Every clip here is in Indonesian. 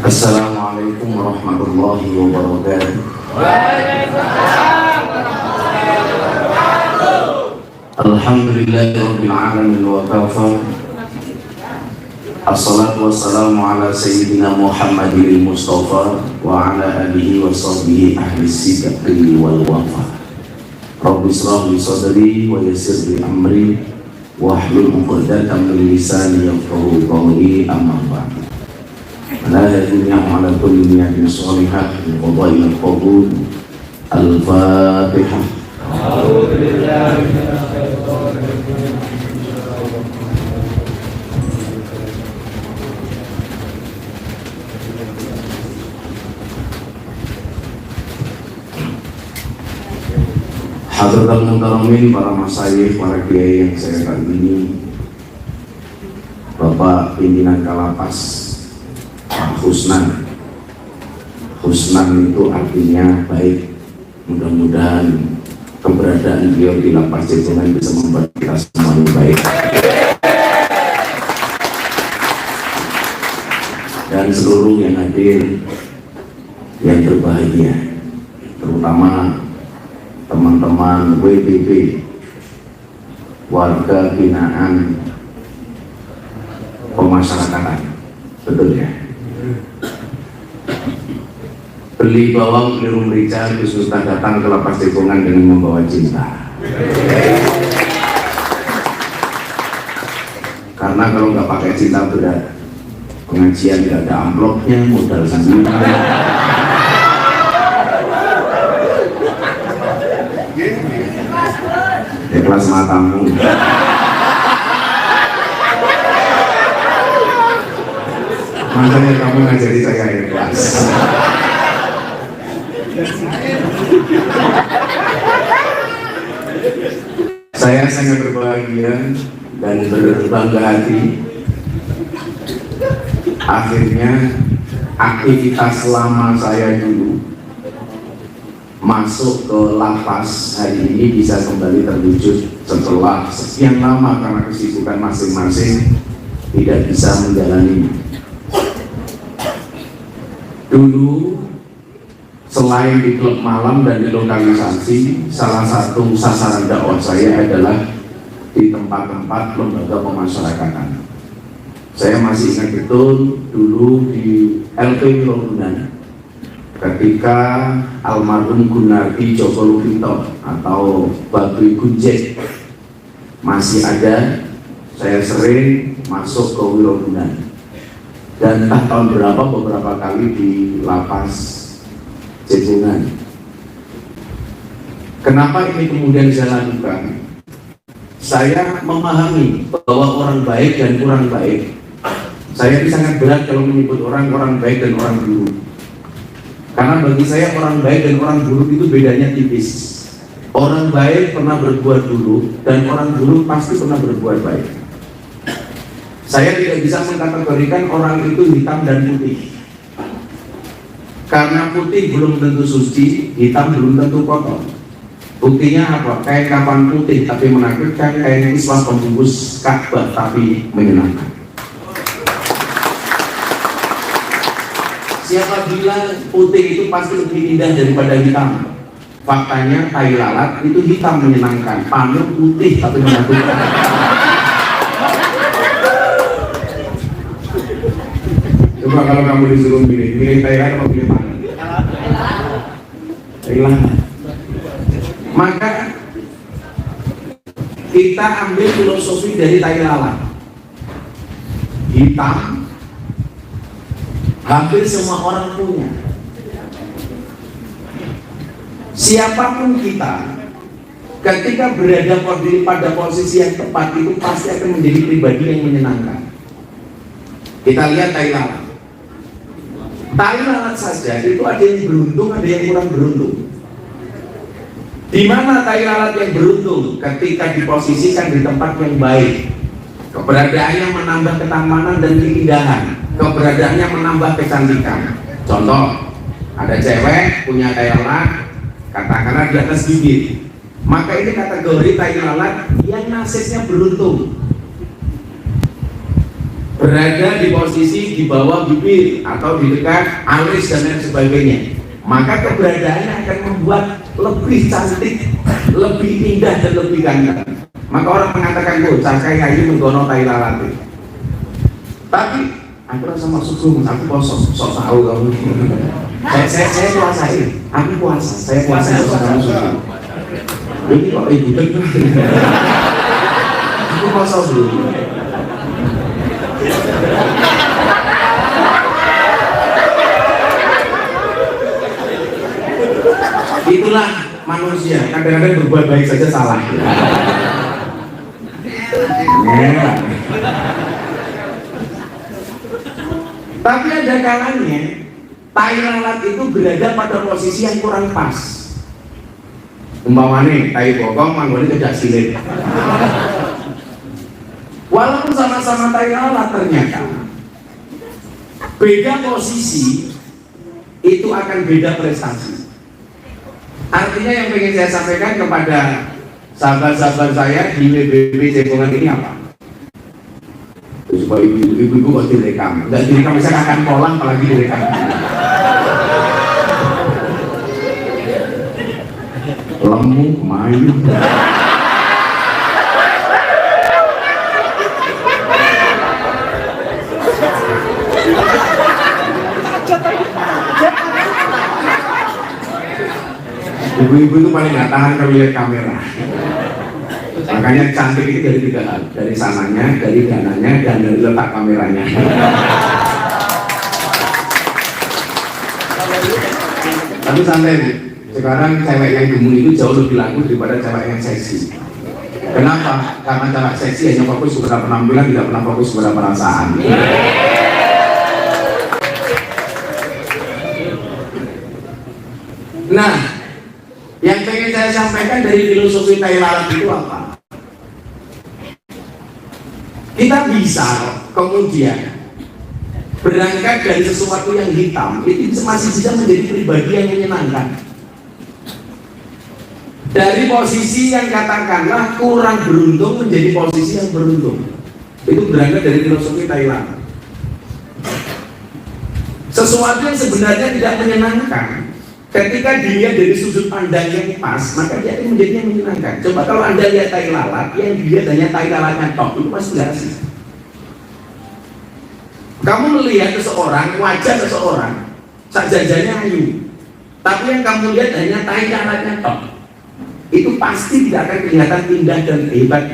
Assalamualaikum warahmatullahi wabarakatuh. Alhamdulillahirabbil alamin wa kafa. Assalatu wassalamu ala sayyidina Muhammadil Mustafa wa ala alihi wa sahbihi ahli sidqi wal wafa. Rabbi shrah li sadri wa yassir li amri wahlul 'uqdatam min lisani yafqahu qawli, amma ba'd. La ilaha ala kulli niyatin sholihah wa fadailul qabul. Al-Fatihah. A'udzu billahi minasy syaithanir rajim. Hadratul muhtaramin, para masyayikh, para kiai yang saya kagumi, Bapak Pimpinan Kalapas Pak Husnan. Husnan itu artinya baik. Mudah-mudahan keberadaan beliau di lapas Jajanan bisa membuat kita semuanya baik. Dan seluruh yang hadir yang berbahagia, terutama teman-teman WPP, warga binaan pemasyarakatan, betul ya? Beli bawang, beli merica, khusus datang ke lapas Cekungan dengan membawa cinta. Karena kalau nggak pakai cinta berat, pengajian nggak ada amplopnya, modal sendiri. Ikhlas matamu. Makanya kamu ngajari saya ikhlas. Saya sangat berbahagia dan berbangga hati. Akhirnya aktivitas lama saya dulu masuk ke lapas hari ini bisa kembali terwujud setelah sekian lama karena kesibukan masing-masing tidak bisa menjalani. Dulu selain di klub malam dan di lokalisasi, salah satu sasaran dakwah saya adalah di tempat-tempat lembaga pemasyarakatan. Saya masih ingat betul dulu di LP Wirogunan, ketika almarhum Gunardi Joko Luvito atau Babi Gunjek masih ada, saya sering masuk ke Wirogunan. Dan entah tahun berapa, beberapa kali di lapas Cekungan. Kenapa ini kemudian saya lakukan? Saya memahami bahwa orang baik dan kurang baik. Saya sangat berat kalau menyebut orang baik dan orang buruk. Karena bagi saya orang baik dan orang buruk itu bedanya tipis. Orang baik pernah berbuat buruk dan orang buruk pasti pernah berbuat baik. Saya tidak bisa mengkategorikan orang itu hitam dan putih. Karena putih belum tentu suci, hitam belum tentu kotor. Buktinya apa? Kayak kapan putih tapi menakutkan, kayak Islam pembungkus Ka'bah tapi menyenangkan. Siapa bilang putih itu pasti lebih indah daripada hitam? Faktanya tai lalat itu hitam menyenangkan, pamuk putih tapi menakutkan. Coba kalau kamu disuruh pilih tai lalat atau pilih pamuk? Tai lalat. Maka kita ambil filosofi dari tai lalat. Hitam hampir semua orang punya. Siapapun kita, ketika berada pada posisi yang tepat itu pasti akan menjadi pribadi yang menyenangkan. Kita lihat tai lalat. Tai lalat saja itu ada yang beruntung, ada yang kurang beruntung. Di mana tai lalat yang beruntung? Ketika diposisikan di tempat yang baik, keberadaannya menambah ketamanan dan keindahan, keberadaannya menambah kecantikan. Contoh, ada cewek punya tai lalat, katakanlah di atas bibir, maka ini kategori tai lalat yang nasibnya beruntung. berada di posisi di bawah bibir atau di dekat alis dan lain sebagainya, maka keberadaannya akan membuat lebih cantik, lebih indah dan lebih ganteng. Maka orang mengatakan bocah kayak ini menggono tai lalat. Tapi aku rasa masuk rumah, aku sok tahu kamu. Saya puasain, aku puasa, saya puasa kamu suka. Ini kok ibu dengar? Aku puasa dulu. Itulah manusia, kadang-kadang berbuat baik saja salah. Tapi ada kalanya tai lalat itu berada pada posisi yang kurang pas. Umpamane tai bokong manggone kedak silit. Walaupun sama-sama tai lalat, ternyata beda posisi itu akan beda prestasi. Artinya yang ingin saya sampaikan kepada sahabat-sahabat saya di WBB Cekungan ini apa? Supaya ibu-ibu kok direkam, nggak direkam saya akan polang apalagi direkam. Lemu, main. Ibu-ibu itu paling nggak tahan kalau lihat kamera. Makanya cantik itu dari tiga hal, dari sananya, dari dananya, dan dari letak kameranya. Tapi santai, sekarang cewek yang gemuk itu jauh lebih laku daripada cewek yang seksi. Kenapa? Karena cewek seksi hanya fokus pada penampilan, tidak pernah fokus pada perasaan. Nah, yang pengen saya sampaikan dari filosofi tai lalat itu apa? Kita bisa kemudian berangkat dari sesuatu yang hitam, itu masih bisa menjadi pribadi yang menyenangkan. Dari posisi yang katakanlah kurang beruntung menjadi posisi yang beruntung. Itu berangkat dari filosofi tai lalat. Sesuatu yang sebenarnya tidak menyenangkan, ketika dilihat dari sudut pandang yang pas, maka dia akan menjadi yang menyenangkan. Coba kalau Anda lihat tai lalat, yang dilihat hanya tai lalatnya tok, itu pasti nggak asik. Kamu melihat seseorang, wajah seseorang, sajajanya ayu, tapi yang kamu lihat hanya tai lalatnya tok, itu pasti tidak akan kelihatan indah dan hebat.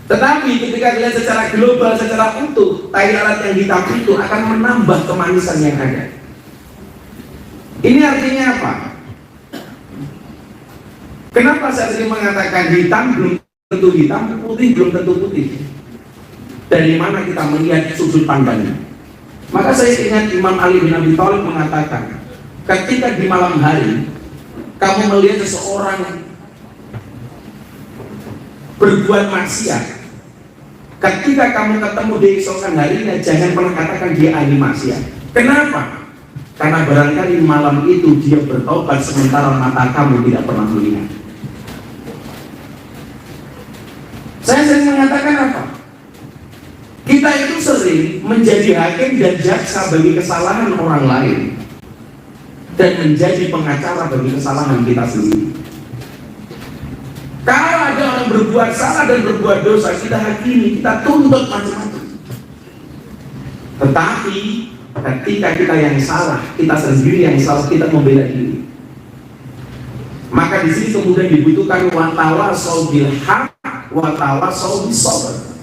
Tetapi ketika dilihat secara global, secara utuh, tai lalat yang hitam itu akan menambah kemanisan yang ada. Ini artinya apa? Kenapa saya sering mengatakan hitam belum tentu hitam, putih belum tentu putih? Dari mana kita melihat sudut pandangnya? Maka saya ingat Imam Ali bin Abi Thalib mengatakan, ketika di malam hari kamu melihat seseorang berbuat maksiat, ketika kamu ketemu di esokan harinya, jangan pernah katakan dia ahli maksiat. Kenapa? Karena barangkali malam itu dia bertobat sementara mata kamu tidak pernah melihat. Saya sering mengatakan apa? Kita itu sering menjadi hakim dan jaksa bagi kesalahan orang lain dan menjadi pengacara bagi kesalahan kita sendiri. Kalau ada orang berbuat salah dan berbuat dosa, kita hakimi, kita tuntut macam-macam. Tetapi ketika kita yang salah, kita sendiri yang salah, kita membela diri. Maka di sini kemudian dibutuhkan watawasau bil haq, watawasau bis sabr.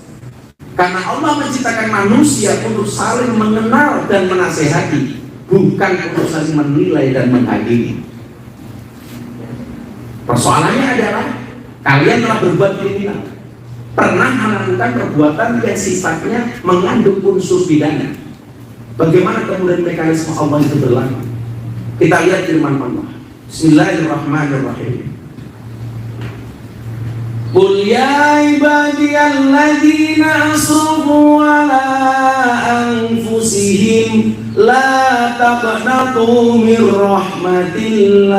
Karena Allah menciptakan manusia untuk saling mengenal dan menasehati, bukan untuk saling menilai dan menghakimi. Persoalannya adalah kalian telah berbuat kriminal, pernah melakukan perbuatan yang sifatnya mengandung unsur pidana. Bagaimana kemudian mekanisme Allah itu berlaku? Kita lihat firman Allah. Bismillahirrahmanirrahim. Qul ya ibadiyalladzina asrafu ala anfusihim la taqnatu min rahmatillah.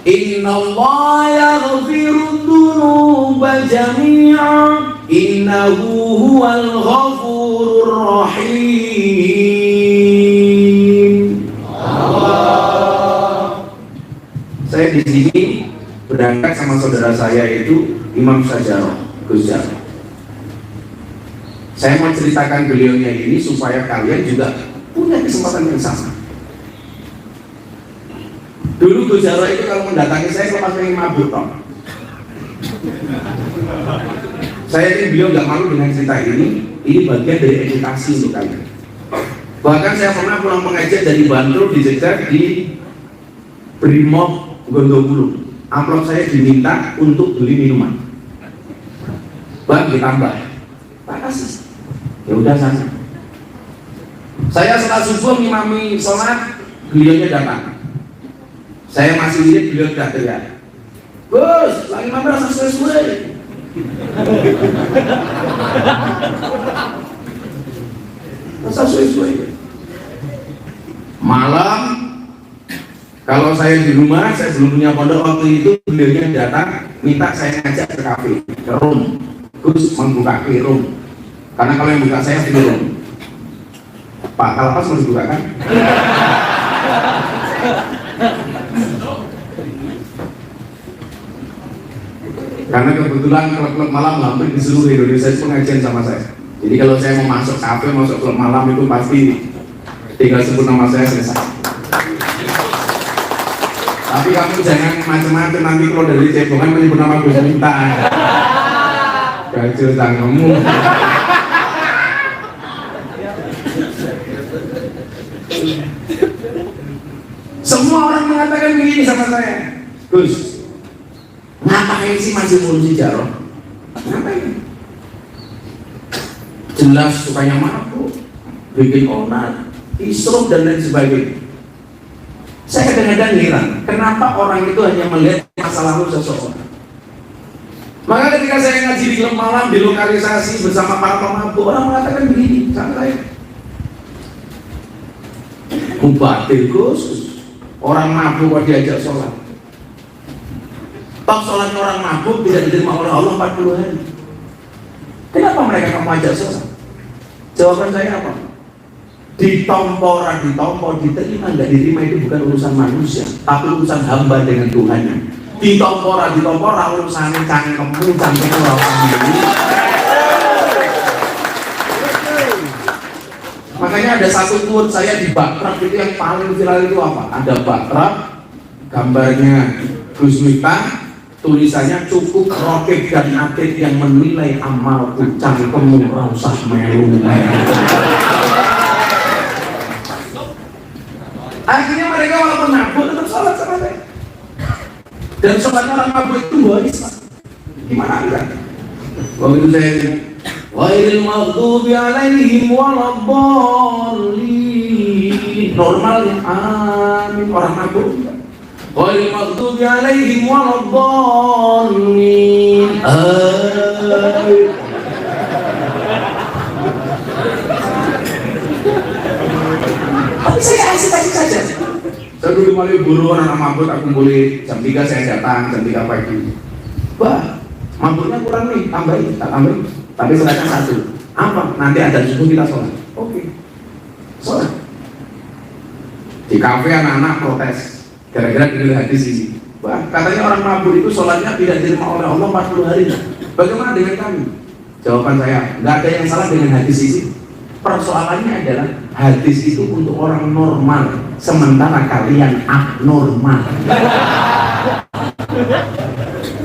Innallaha yaghfiru dzunuba جميعا إنه هو الغفور الرحيم. Saya di sini berangkat sama saudara saya itu Imam Sajarah, Gus Jarot. Saya mau ceritakan beliaunya ini supaya kalian juga punya kesempatan yang sama. Dulu Gus Jarot itu kalau mendatangi saya lepas pengen mabuk toh. Saya yakin beliau nggak malu dengan cerita ini bagian dari edukasi untuk kalian. Bahkan saya pernah pulang pengajian dari Bantul dicegat di Brimob Gondobulo. Amplop saya diminta untuk beli minuman. Bang ditambah, tak kasih. Ya udah sana. Saya setelah subuh ngimami sholat, beliaunya datang. Saya masih lihat beliau teriak, Gus, lagi mana rasa sesuai? Rasa sesuai. Malam, kalau saya di rumah, saya belum punya pondok waktu itu, beliaunya datang, minta saya ngajak ke kafe, ke room. Gus membuka ke room. Karena kalau yang buka saya di room. Pak Kalpas mau dibuka kan? Karena kebetulan klub-klub malam hampir di seluruh Indonesia itu pengajian sama saya. Jadi kalau saya mau masuk kafe, masuk klub malam itu pasti tinggal sebut nama saya selesai. Tapi kamu jangan macam-macam nanti kalau dari cebongan menyebut nama Gus Minta. Gajul tanganmu. Semua orang mengatakan begini sama saya, Gus, ngapain sih masih ngurusi Jarot? Ngapain? Jelas sukanya mabuk, bikin onar, isruf dan lain sebagainya. Saya kadang-kadang heran, kenapa orang itu hanya melihat masa lalu seseorang. Maka ketika saya ngaji di klub malam, di lokalisasi bersama para pemabuk, orang mengatakan begini sama saya, mubatil Gus, orang mabuk kok diajak sholat. Toh sholatnya orang mabuk tidak diterima oleh Allah 40 hari. Kenapa mereka kamu ajak sholat? Jawaban saya apa? Ditompo, ditompo, diterima, nggak diterima itu bukan urusan manusia, tapi urusan hamba dengan Tuhannya. Ditompo, urusan cangkemmu, cangkemmu orang sendiri. Makanya ada satu quote saya di bakrab itu yang paling viral itu apa? Ada bakrab, gambarnya Gus Miftah, tulisannya cukup rokib dan atid yang menilai amalku, cangkemmu usah melu. Akhirnya mereka walaupun mabuk tetap sholat sama saya. Dan sholatnya orang mabuk itu waris. Gimana enggak? Waktu itu saya bilang, Ghairil maghdubi alaihim waladdallin. Normalnya amin orang mabuk. Ghairil maghdubi alaihim waladdallin. Amin. Tapi saya asik-asik saja. Saya dulu mulai buru anak mabuk, aku boleh jam 3 saya datang, jam 3 pagi. Wah, mabuknya kurang nih, tambahin, tak tambahin. Tapi silakan satu. Apa? Nanti ada subuh kita sholat. Oke. Sholat. Di kafe anak-anak protes. Gara-gara dengar hadis ini. Wah, katanya orang mabuk itu sholatnya tidak diterima oleh Allah 40 hari. Bagaimana dengan kami? Jawaban saya, nggak ada yang salah dengan hadis ini. Persoalannya adalah hadis itu untuk orang normal, sementara kalian abnormal.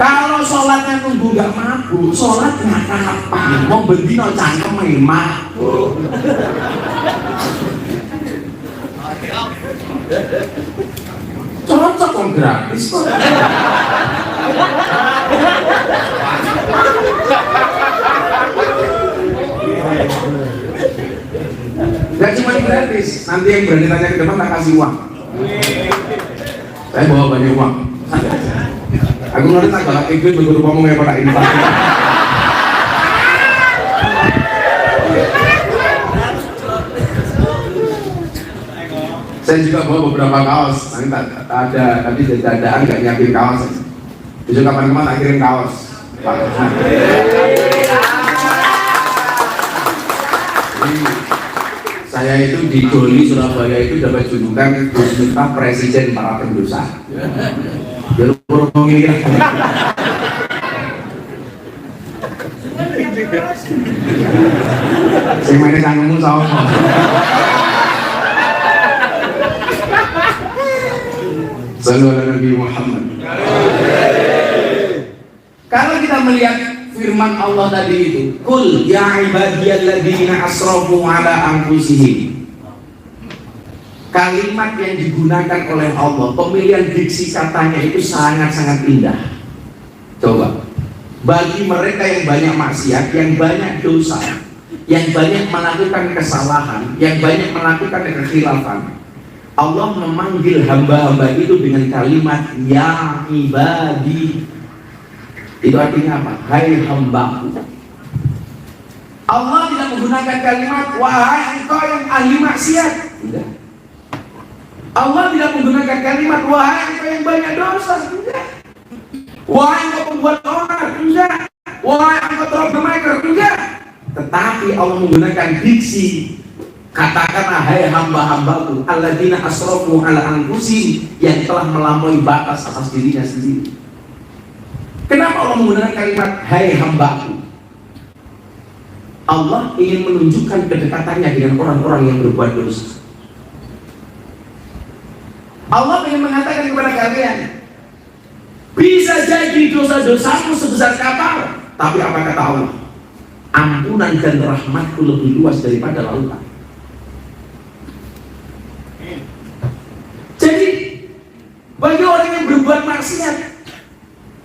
Kalau sholatnya nunggu gak mabuk, sholatnya kapan? Mau bendino cangkem mabuk. Cocok kok gratis kok. Gak cuma gratis, nanti yang berani tanya ke depan tak kasih uang. Saya bawa banyak uang. Aku ngerti tak galak ikut begitu ngomong kayak pada ini. Saya juga bawa beberapa kaos. Nanti tak ada tadi dadaan nggak nyiapin kaos. Besok kapan-kapan tak kirim kaos. Saya itu di Doli Surabaya itu dapat julukan Gus Miftah Presiden para pendosa. Jadi ngomongin saya mana sanggungmu sama Sallallahu alaihi Nabi Muhammad. Kalau kita melihat firman Allah tadi itu, Qul ya ibadiyalladzina asrafu ala anfusihim. Kalimat yang digunakan oleh Allah, pemilihan diksi katanya itu sangat-sangat indah. Coba, bagi mereka yang banyak maksiat, yang banyak dosa, yang banyak melakukan kesalahan, yang banyak melakukan kekhilafan, Allah memanggil hamba-hamba itu dengan kalimat ya ibadi. Itu artinya apa? Hai hambaku. Allah tidak menggunakan kalimat wahai engkau yang ahli maksiat. Tidak. Allah tidak menggunakan kalimat wahai engkau yang banyak dosa. Tidak. Wahai engkau pembuat onar. Tidak. Wahai engkau troublemaker. Tidak. Tetapi Allah menggunakan diksi, katakanlah hai hamba-hambaku alladzina asrafu ala anfusihim, yang telah melampaui batas atas dirinya sendiri. Kenapa Allah menggunakan kalimat hai hambaku? Allah ingin menunjukkan kedekatannya dengan orang-orang yang berbuat dosa. Allah ingin mengatakan kepada kalian, bisa jadi dosa-dosamu sebesar kapal, tapi apa kata Allah? Ampunan dan rahmatku lebih luas daripada lautan. Jadi bagi orang yang berbuat maksiat,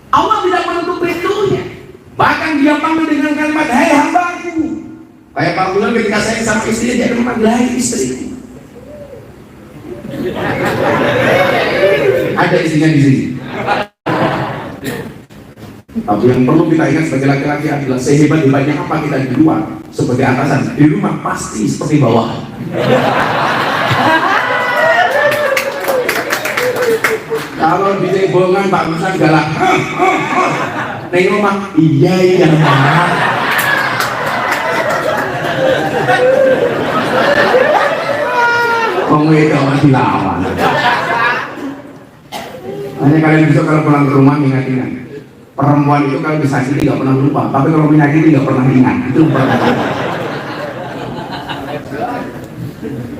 Allah tidak menutup pintunya. Bahkan dia panggil dengan kalimat hai hambaku. Kayak Pak Bulan ketika saya sama istri, dia akan memanggil hai istri. Ada istrinya di sini. Tapi yang perlu kita ingat sebagai laki-laki adalah sehebat-hebatnya apa kita di luar sebagai atasan, di rumah pasti seperti bawahan. Kalau di cebongan Pak Musa galak, neng rumah iya Pak. Kamu itu orang dilawan. Hanya kalian bisa kalau pulang ke rumah ingat-ingat, perempuan itu kalau disakiti nggak pernah lupa, tapi kalau menyakiti nggak pernah ingat. Itu perempuan.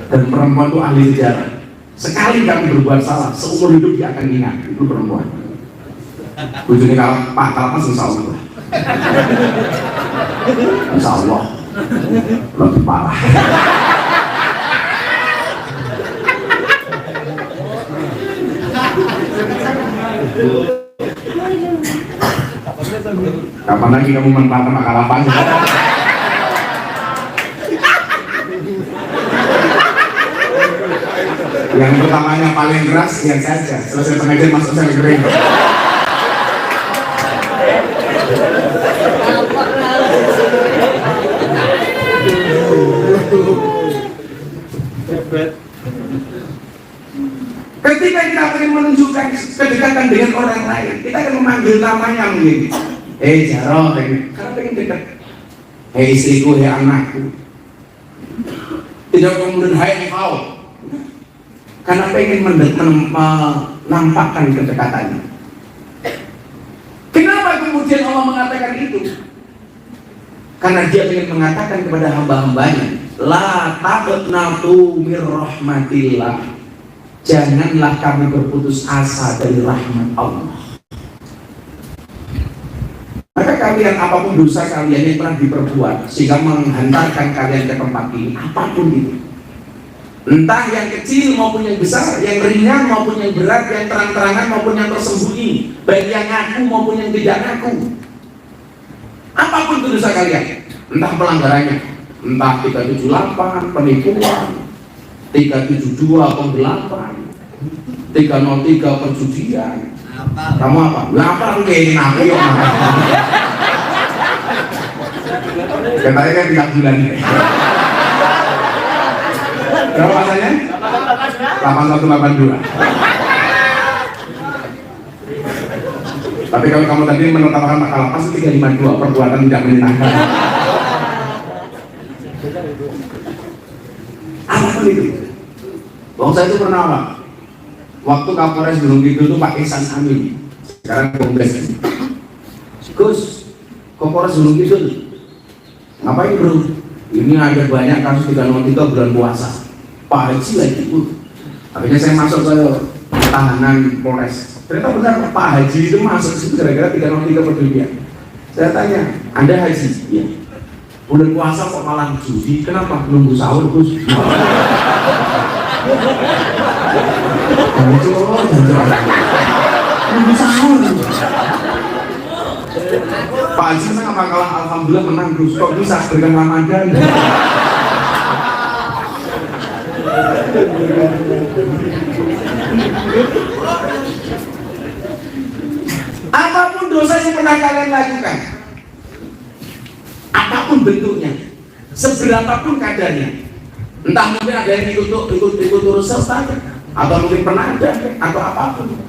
Dan perempuan itu ahli sejarah. Sekali kami berbuat salah, seumur hidup dia akan ingat. Itu perempuan. Ujungnya kalau pas insya Allah. Insya Allah lebih parah. Kapan lagi kamu menentang kalapan? Yang pertamanya paling keras, yang saja selesai pengajian masuk sel kering. Ketika kita ingin menunjukkan kedekatan dengan orang lain, kita akan memanggil namanya mungkin. Jaro, karena pengen dekat. Istriku, anakku. Tidak kemudian hai engkau. Karena pengen menampakkan kedekatannya. Kenapa kemudian Allah mengatakan itu? Karena dia ingin mengatakan kepada hamba-hambanya, la taqnatu mir rahmatillah. Janganlah kamu berputus asa dari rahmat Allah. Maka kalian apapun dosa kalian yang pernah diperbuat sehingga menghantarkan kalian ke tempat ini, apapun itu, entah yang kecil maupun yang besar, yang ringan maupun yang berat, yang terang-terangan maupun yang tersembunyi, baik yang ngaku maupun yang tidak ngaku, apapun itu dosa kalian, entah pelanggarannya, entah 378 penipuan, 372 penggelapan, 303 perjudian. Kamu apa? Apa mungkin aku ya? Katanya kan 3 bulan ini. Berapa pasanya? 8182. Tapi kalau kamu tadi menetapkan makalah pas 352 perbuatan tidak menyenangkan. Apapun itu. Bangsa itu pernah apa? Waktu Kapolres Gunung Kidul itu Pak Ihsan Amin. Sekarang Kongres. Gus, Kapolres Gunung Kidul. Ngapain bro? Ini ada banyak kasus 303 bulan puasa. Pak Haji lagi ikut. Akhirnya saya masuk ke tahanan Polres. Ternyata benar Pak Haji itu masuk situ gara-gara 303 perjudian. Saya tanya, Anda haji? Iya. Bulan puasa kok malah judi? Kenapa? Nunggu sahur Gus. Nunggu sahur. Pak Haji menang apa kalah? Alhamdulillah menang Gus. Kok bisa berikan Ramadan? Apapun dosa yang pernah kalian lakukan, apapun bentuknya, seberapapun kadarnya, entah mungkin ada yang ikut turut serta, atau mungkin pernah ada, atau apapun,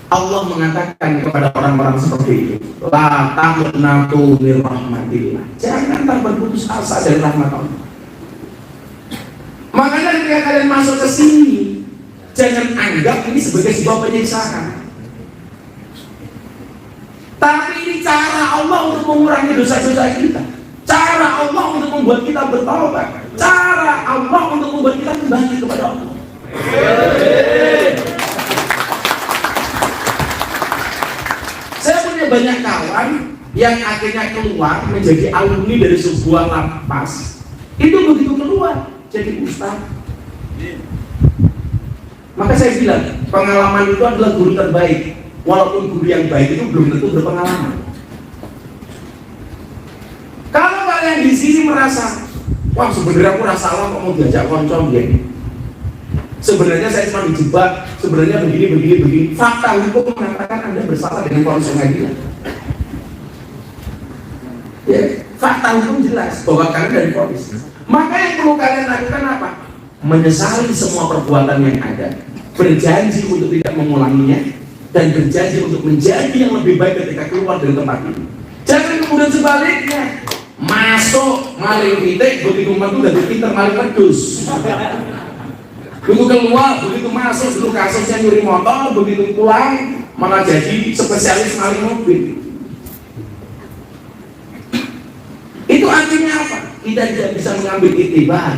Allah mengatakan kepada orang-orang seperti itu, la taqnatu min rahmatillah, jangan berputus asa dari rahmat Allah. Makanya ketika kalian masuk ke sini, jangan anggap ini sebagai sebuah penyiksaan. Tapi ini cara Allah untuk mengurangi dosa-dosa kita, cara Allah untuk membuat kita bertaubat, cara Allah untuk membuat kita kembali kepada Allah. Saya punya banyak kawan yang akhirnya keluar menjadi alumni dari sebuah lapas. Itu begitu keluar jadi ustaz. Maka saya bilang pengalaman itu adalah guru terbaik. Walaupun guru yang baik itu belum tentu berpengalaman. Kalau kalian di sini merasa, wah sebenarnya aku rasa salah kok mau diajak koncom ya. Sebenarnya saya cuma dijebak, sebenarnya begini. Fakta hukum mengatakan Anda bersalah dengan proses pengadilan. Ya, fakta hukum jelas bahwa kalian dari polisi. Maka yang perlu kalian lakukan apa? Menyesali semua perbuatan yang ada, berjanji untuk tidak mengulanginya, dan berjanji untuk menjadi yang lebih baik ketika keluar dari tempat ini. Jangan kemudian sebaliknya masuk maling titik, begitu metu dari pinter maling pedus. Begitu keluar, begitu masuk dulu kasusnya nyuri motor, begitu pulang malah jadi spesialis maling mobil. Itu artinya apa? Kita tidak bisa mengambil iktibar,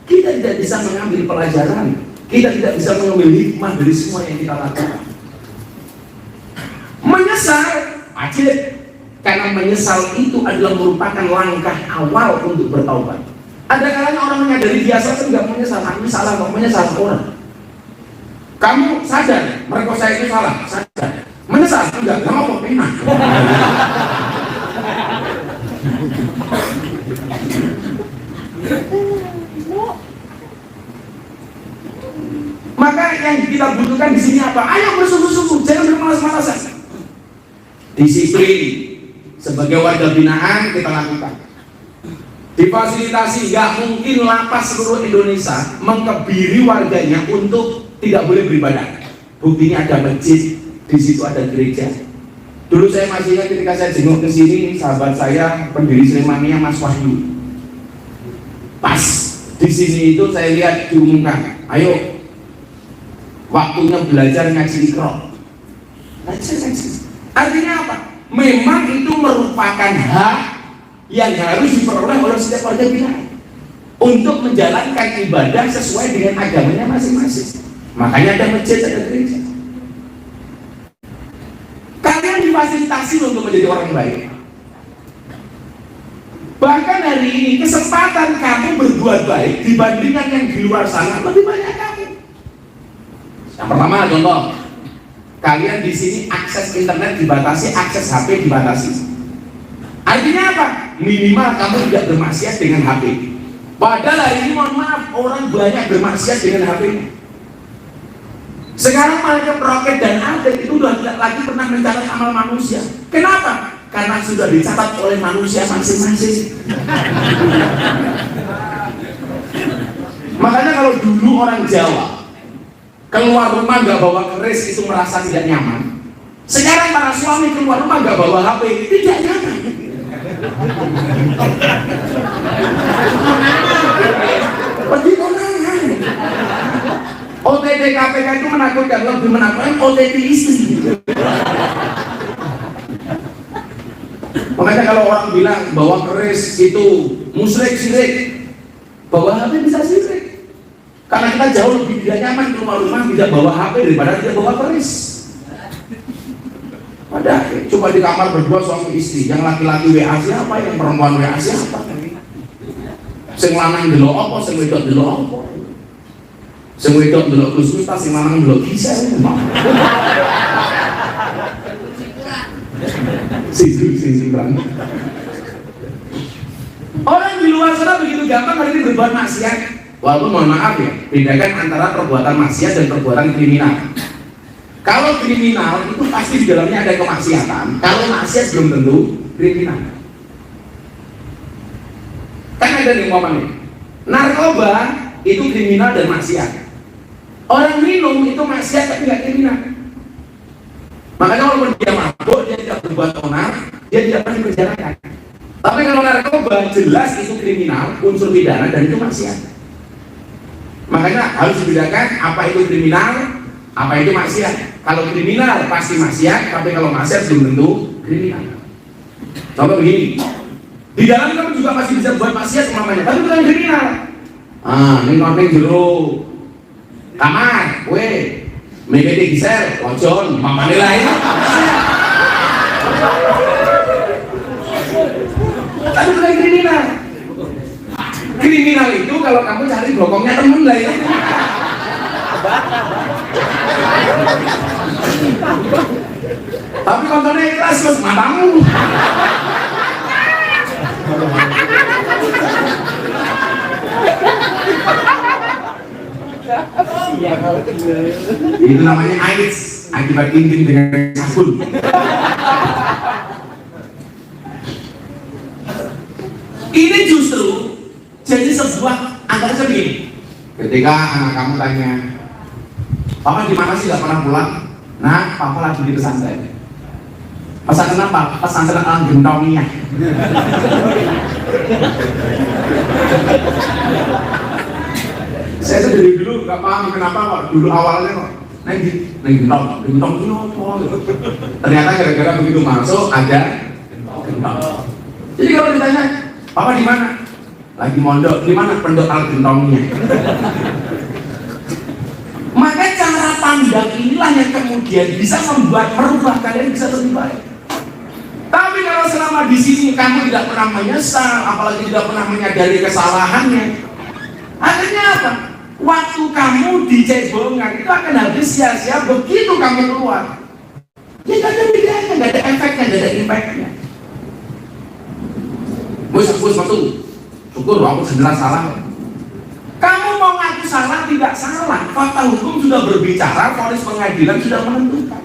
kita tidak bisa mengambil pelajaran, kita tidak bisa mengambil hikmah dari semua yang kita lakukan. Menyesal wajib, karena menyesal itu adalah merupakan langkah awal untuk bertaubat. Ada kalanya orang menyadari biasa itu nggak menyesal, ini salah kok, menyesal orang. Kamu sadar merkosa itu salah, sadar. Menyesal enggak, kamu kok enak. Maka yang kita butuhkan di sini apa? Ayo bersungguh-sungguh, jangan bermalas-malasan. Disiplin sebagai warga binaan kita lakukan. Difasilitasi, nggak mungkin lapas seluruh Indonesia mengkebiri warganya untuk tidak boleh beribadah. Buktinya ada masjid, di situ ada gereja. Dulu saya masih ingat ketika saya jenguk ke sini, sahabat saya pendiri Slemania Mas Wahyu. Pas di sini itu saya lihat diumumkan, ayo waktunya belajar ngaji Iqra. Artinya apa? Memang itu merupakan hak yang harus diperoleh oleh setiap warga binaan untuk menjalankan ibadah sesuai dengan agamanya masing-masing. Makanya ada masjid, ada gereja. Kalian difasilitasi untuk menjadi orang baik. Bahkan hari ini kesempatan kamu berbuat baik dibandingkan yang di luar sana lebih banyak kamu. Yang pertama contoh, kalian di sini akses internet dibatasi, akses HP dibatasi. Artinya apa? Minimal kamu tidak bermaksiat dengan HP. Padahal hari ini mohon maaf, orang banyak bermaksiat dengan HP. Sekarang malaikat roket dan adet itu sudah tidak lagi pernah mencatat amal manusia. Kenapa? Karena sudah dicatat oleh manusia masing-masing. Makanya kalau dulu orang Jawa keluar rumah nggak bawa keris itu merasa tidak nyaman. Sekarang para suami keluar rumah nggak bawa HP, tidak nyaman. Pergi konangan. OTT KPK itu menakutkan, lebih menakutkan OTT istri. Makanya kalau orang bilang bahwa keris itu musyrik, syirik, bawa HP bisa syirik. Karena kita jauh lebih tidak nyaman di rumah-rumah tidak bawa HP daripada tidak bawa keris. Padahal coba di kamar berdua suami istri, yang laki-laki WA siapa, yang perempuan WA siapa? Sing lanang delok apa, sing wedok delok apa? Sing wedok delok Gus Miftah, sing lanang delok Gisel. Sing orang di luar sana begitu gampang hari ini berbuat maksiat. Walaupun mohon maaf ya, bedakan antara perbuatan maksiat dan perbuatan kriminal. Kalau kriminal itu pasti di dalamnya ada kemaksiatan. Kalau maksiat belum tentu kriminal. Kan ada nih ngomongnya, narkoba itu kriminal dan maksiat. Orang minum itu maksiat tapi nggak kriminal. Makanya walaupun dia mabuk, dia tidak berbuat onar, dia tidak pernah dipenjarakan. Tapi kalau narkoba jelas itu kriminal, unsur pidana dan itu maksiat. Makanya harus dibedakan apa itu kriminal, apa itu maksiat. Kalau kriminal pasti maksiat, tapi kalau maksiat belum tentu kriminal. Contoh begini, di dalam kamu juga masih bisa buat maksiat umpamanya, tapi bukan kriminal. Ini ngomong dulu kamar, megede gisel, lojon, mamane lain. Tapi bukan kriminal. Kriminal itu kalau kamu cari bokongnya temen lah ya. Tapi kontonnya ikhlas mas matamu. Itu namanya AIDS, akibat intim dengan sabun. Ini justru jadi sebuah antara begini. Ketika anak kamu tanya, Papa di mana sih gak pernah pulang? Nah, Papa lagi di pesantren. Pesantren apa? Pesantren Al Gentomiyah. Saya dari dulu gak paham kenapa kok dulu awalnya kok gentong itu apa? Ternyata gara-gara begitu masuk ada gentong. Jadi kalau ditanya, Papa di mana? Lagi mondok. Di mana pondok Al Gentomiyah? Maka cara pandang inilah yang kemudian bisa membuat merubah kalian bisa lebih baik. Tapi kalau selama di sini kamu tidak pernah menyesal, apalagi tidak pernah menyadari kesalahannya, akhirnya apa? Waktu kamu di cebongan itu akan habis sia-sia begitu kamu keluar. Ya gak ada bedanya, gak ada efeknya, gak ada impactnya. Bos, syukur aku sebenarnya salah. Kamu mau ngaku salah tidak salah, fakta hukum sudah berbicara, vonis pengadilan sudah menentukan.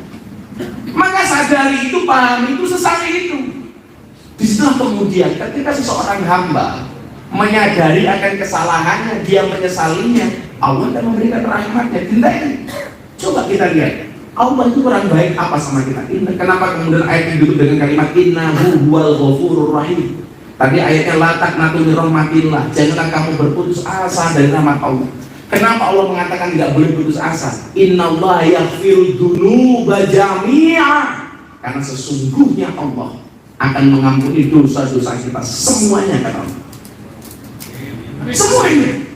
Maka sadari itu, pahami itu, sesali itu. Disitulah kemudian ketika seseorang hamba menyadari akan kesalahannya, dia menyesalinya, Allah akan memberikan rahmatnya. Coba kita lihat, Allah itu orang baik apa sama kita? Kenapa kemudian ayat itu dengan kalimat innahu huwal ghafurur rahim? Tadi ayatnya la taqnatu min rahmatillah, janganlah kamu berputus asa dari rahmat Allah. Kenapa Allah mengatakan tidak boleh putus asa? Innallaha yaghfiru dzunuba jami'a. Karena sesungguhnya Allah akan mengampuni dosa-dosa kita semuanya, kata Allah. Semuanya.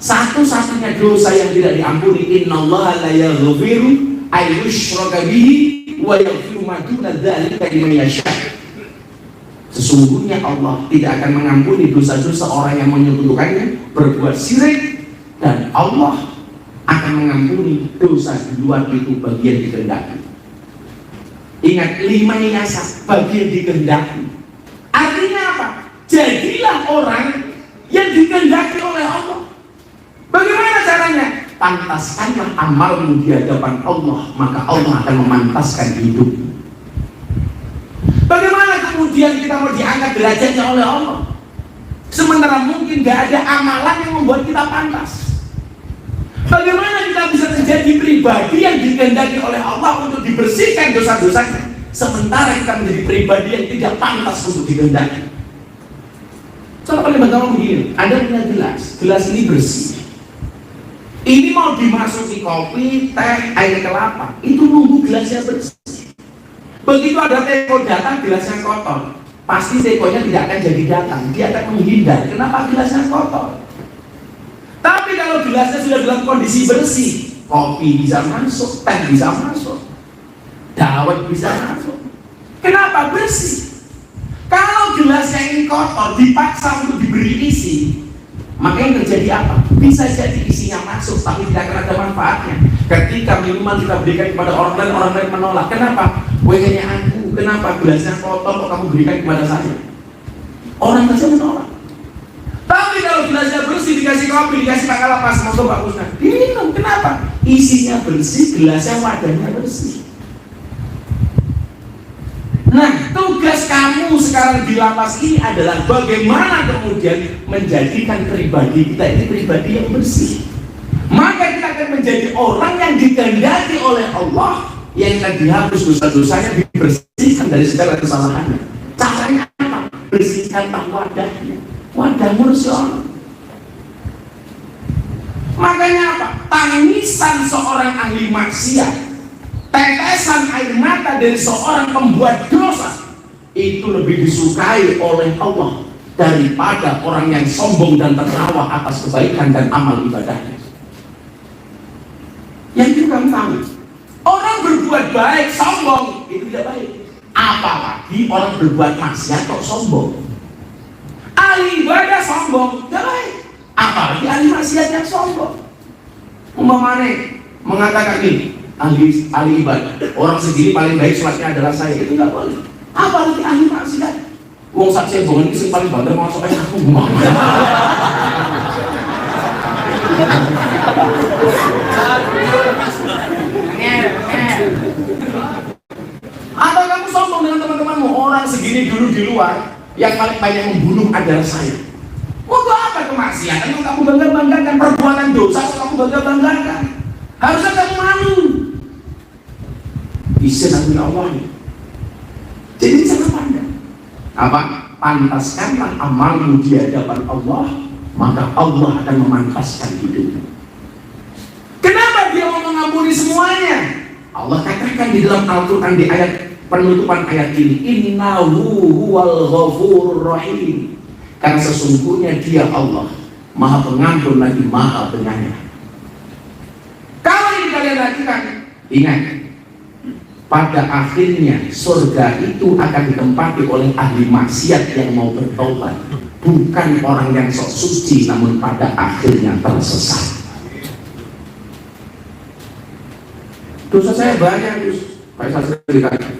Satu-satunya dosa yang tidak diampuni, innallaha la yaghfiru ayyushraka bihi wa yaghfiru ma duna dzalika liman yasha'. Sesungguhnya Allah tidak akan mengampuni dosa-dosa orang yang menyekutukannya, berbuat syirik, dan Allah akan mengampuni dosa di luar itu bagian dikehendaki. Ingat 5 yasa, bagian dikehendaki. Artinya apa? Jadilah orang yang dikehendaki oleh Allah. Bagaimana caranya? Pantaskanlah amalmu di hadapan Allah, maka Allah akan memantaskan hidupmu. Bagaimana kemudian kita mau diangkat derajatnya oleh Allah? Sementara mungkin gak ada amalan yang membuat kita pantas. Bagaimana kita akan bisa menjadi pribadi yang dikehendaki oleh Allah untuk dibersihkan dosa-dosanya, sementara kita menjadi pribadi yang tidak pantas untuk dikehendaki. Contoh paling gampang begini, Anda punya gelas ini bersih. Ini mau dimasuki kopi, teh, air kelapa, itu nunggu gelasnya bersih. Begitu ada teko datang, gelasnya kotor, pasti tekonya tidak akan jadi datang, dia akan menghindar. Kenapa? Gelasnya kotor. Tapi kalau gelasnya sudah dalam kondisi bersih, kopi bisa masuk, teh bisa masuk, dawet bisa masuk. Kenapa? Bersih. Kalau gelasnya ini kotor, dipaksa untuk diberi isi, maka yang terjadi apa? Bisa jadi isinya masuk, tapi tidak akan ada manfaatnya. Ketika minuman kita berikan kepada orang lain menolak. Kenapa? Wehnya aku, kenapa gelasnya kotor kok kamu berikan kepada saya? Orang saja menolak. Tapi kalau gelasnya bersih, dikasih kopi, dikasih pakai lapas, mau bagusnya diminum. Kenapa? Isinya bersih, gelasnya wadahnya bersih. Nah, tugas kamu sekarang di lapas ini adalah bagaimana kemudian menjadikan pribadi kita ini pribadi yang bersih. Maka kita akan menjadi orang yang dikehendaki oleh Allah, yang akan dihapus dosa-dosanya, dibersihkan dari segala kesalahannya. Caranya apa? Bersihkanlah wadahnya. Wadahmu Allah. Makanya apa? Tangisan seorang ahli maksiat, tetesan air mata dari seorang pembuat dosa, itu lebih disukai oleh Allah daripada orang yang sombong dan tertawa atas kebaikan dan amal ibadahnya. Yang itu kamu tahu, orang berbuat baik sombong itu tidak baik. Apalagi orang berbuat maksiat kok sombong. Ahli ibadah sombong tidak baik. Apalagi ahli maksiat yang sombong. Umpamanya mengatakan ini, ahli ibadah, orang segini paling baik sholatnya adalah saya, itu nggak boleh. Apalagi ahli maksiat, wong saksi bongan itu paling banter masuk aja aku ngomong. Atau kamu sombong dengan teman-temanmu, orang segini dulu di luar yang paling banyak membunuh adalah saya. Untuk apa kemaksiatan yang kamu bangga-banggakan? Perbuatan dosa yang kamu bangga-banggakan, harusnya kamu malu. Izin Allah ini. Jadi jangan pandang. Apa? Pantaskanlah amalmu di hadapan Allah, maka Allah akan memantaskan hidupmu. Kenapa dia mau mengampuni semuanya? Allah katakan di dalam Al-Quran di ayat penutupan ayat ini, innahu huwal ghafurur rahim. Karena sesungguhnya dia Allah Maha Pengampun lagi Maha Penyayang. Kalau ini kalian lakukan, ingat, pada akhirnya surga itu akan ditempati oleh ahli maksiat yang mau bertobat, bukan orang yang sok suci namun pada akhirnya tersesat. Dosa saya banyak, Pak Sastra ditanya.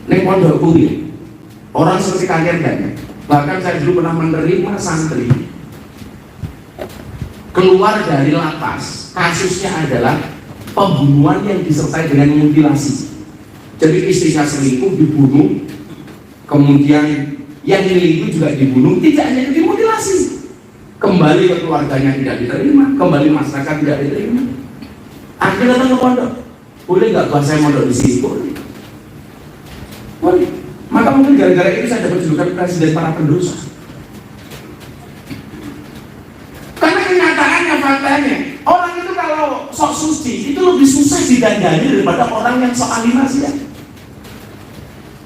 Ini pondok kuliah, orang seperti kalian banyak. Bahkan saya dulu pernah menerima santri keluar dari lapas, kasusnya adalah pembunuhan yang disertai dengan mutilasi. Jadi istrinya selingkuh, dibunuh, kemudian yang selingkuh juga dibunuh, tidak hanya dimutilasi, kembali ke keluarganya tidak diterima, kembali masyarakat tidak diterima. Akhirnya datang ke pondok, boleh nggak buat saya mondok di sini? Boleh. Maka mungkin gara-gara itu saya dapat julukan presiden para pendosa. Karena kenyataannya, faktanya, orang itu kalau sok suci itu lebih susah didandani daripada orang yang sok ahli maksiat.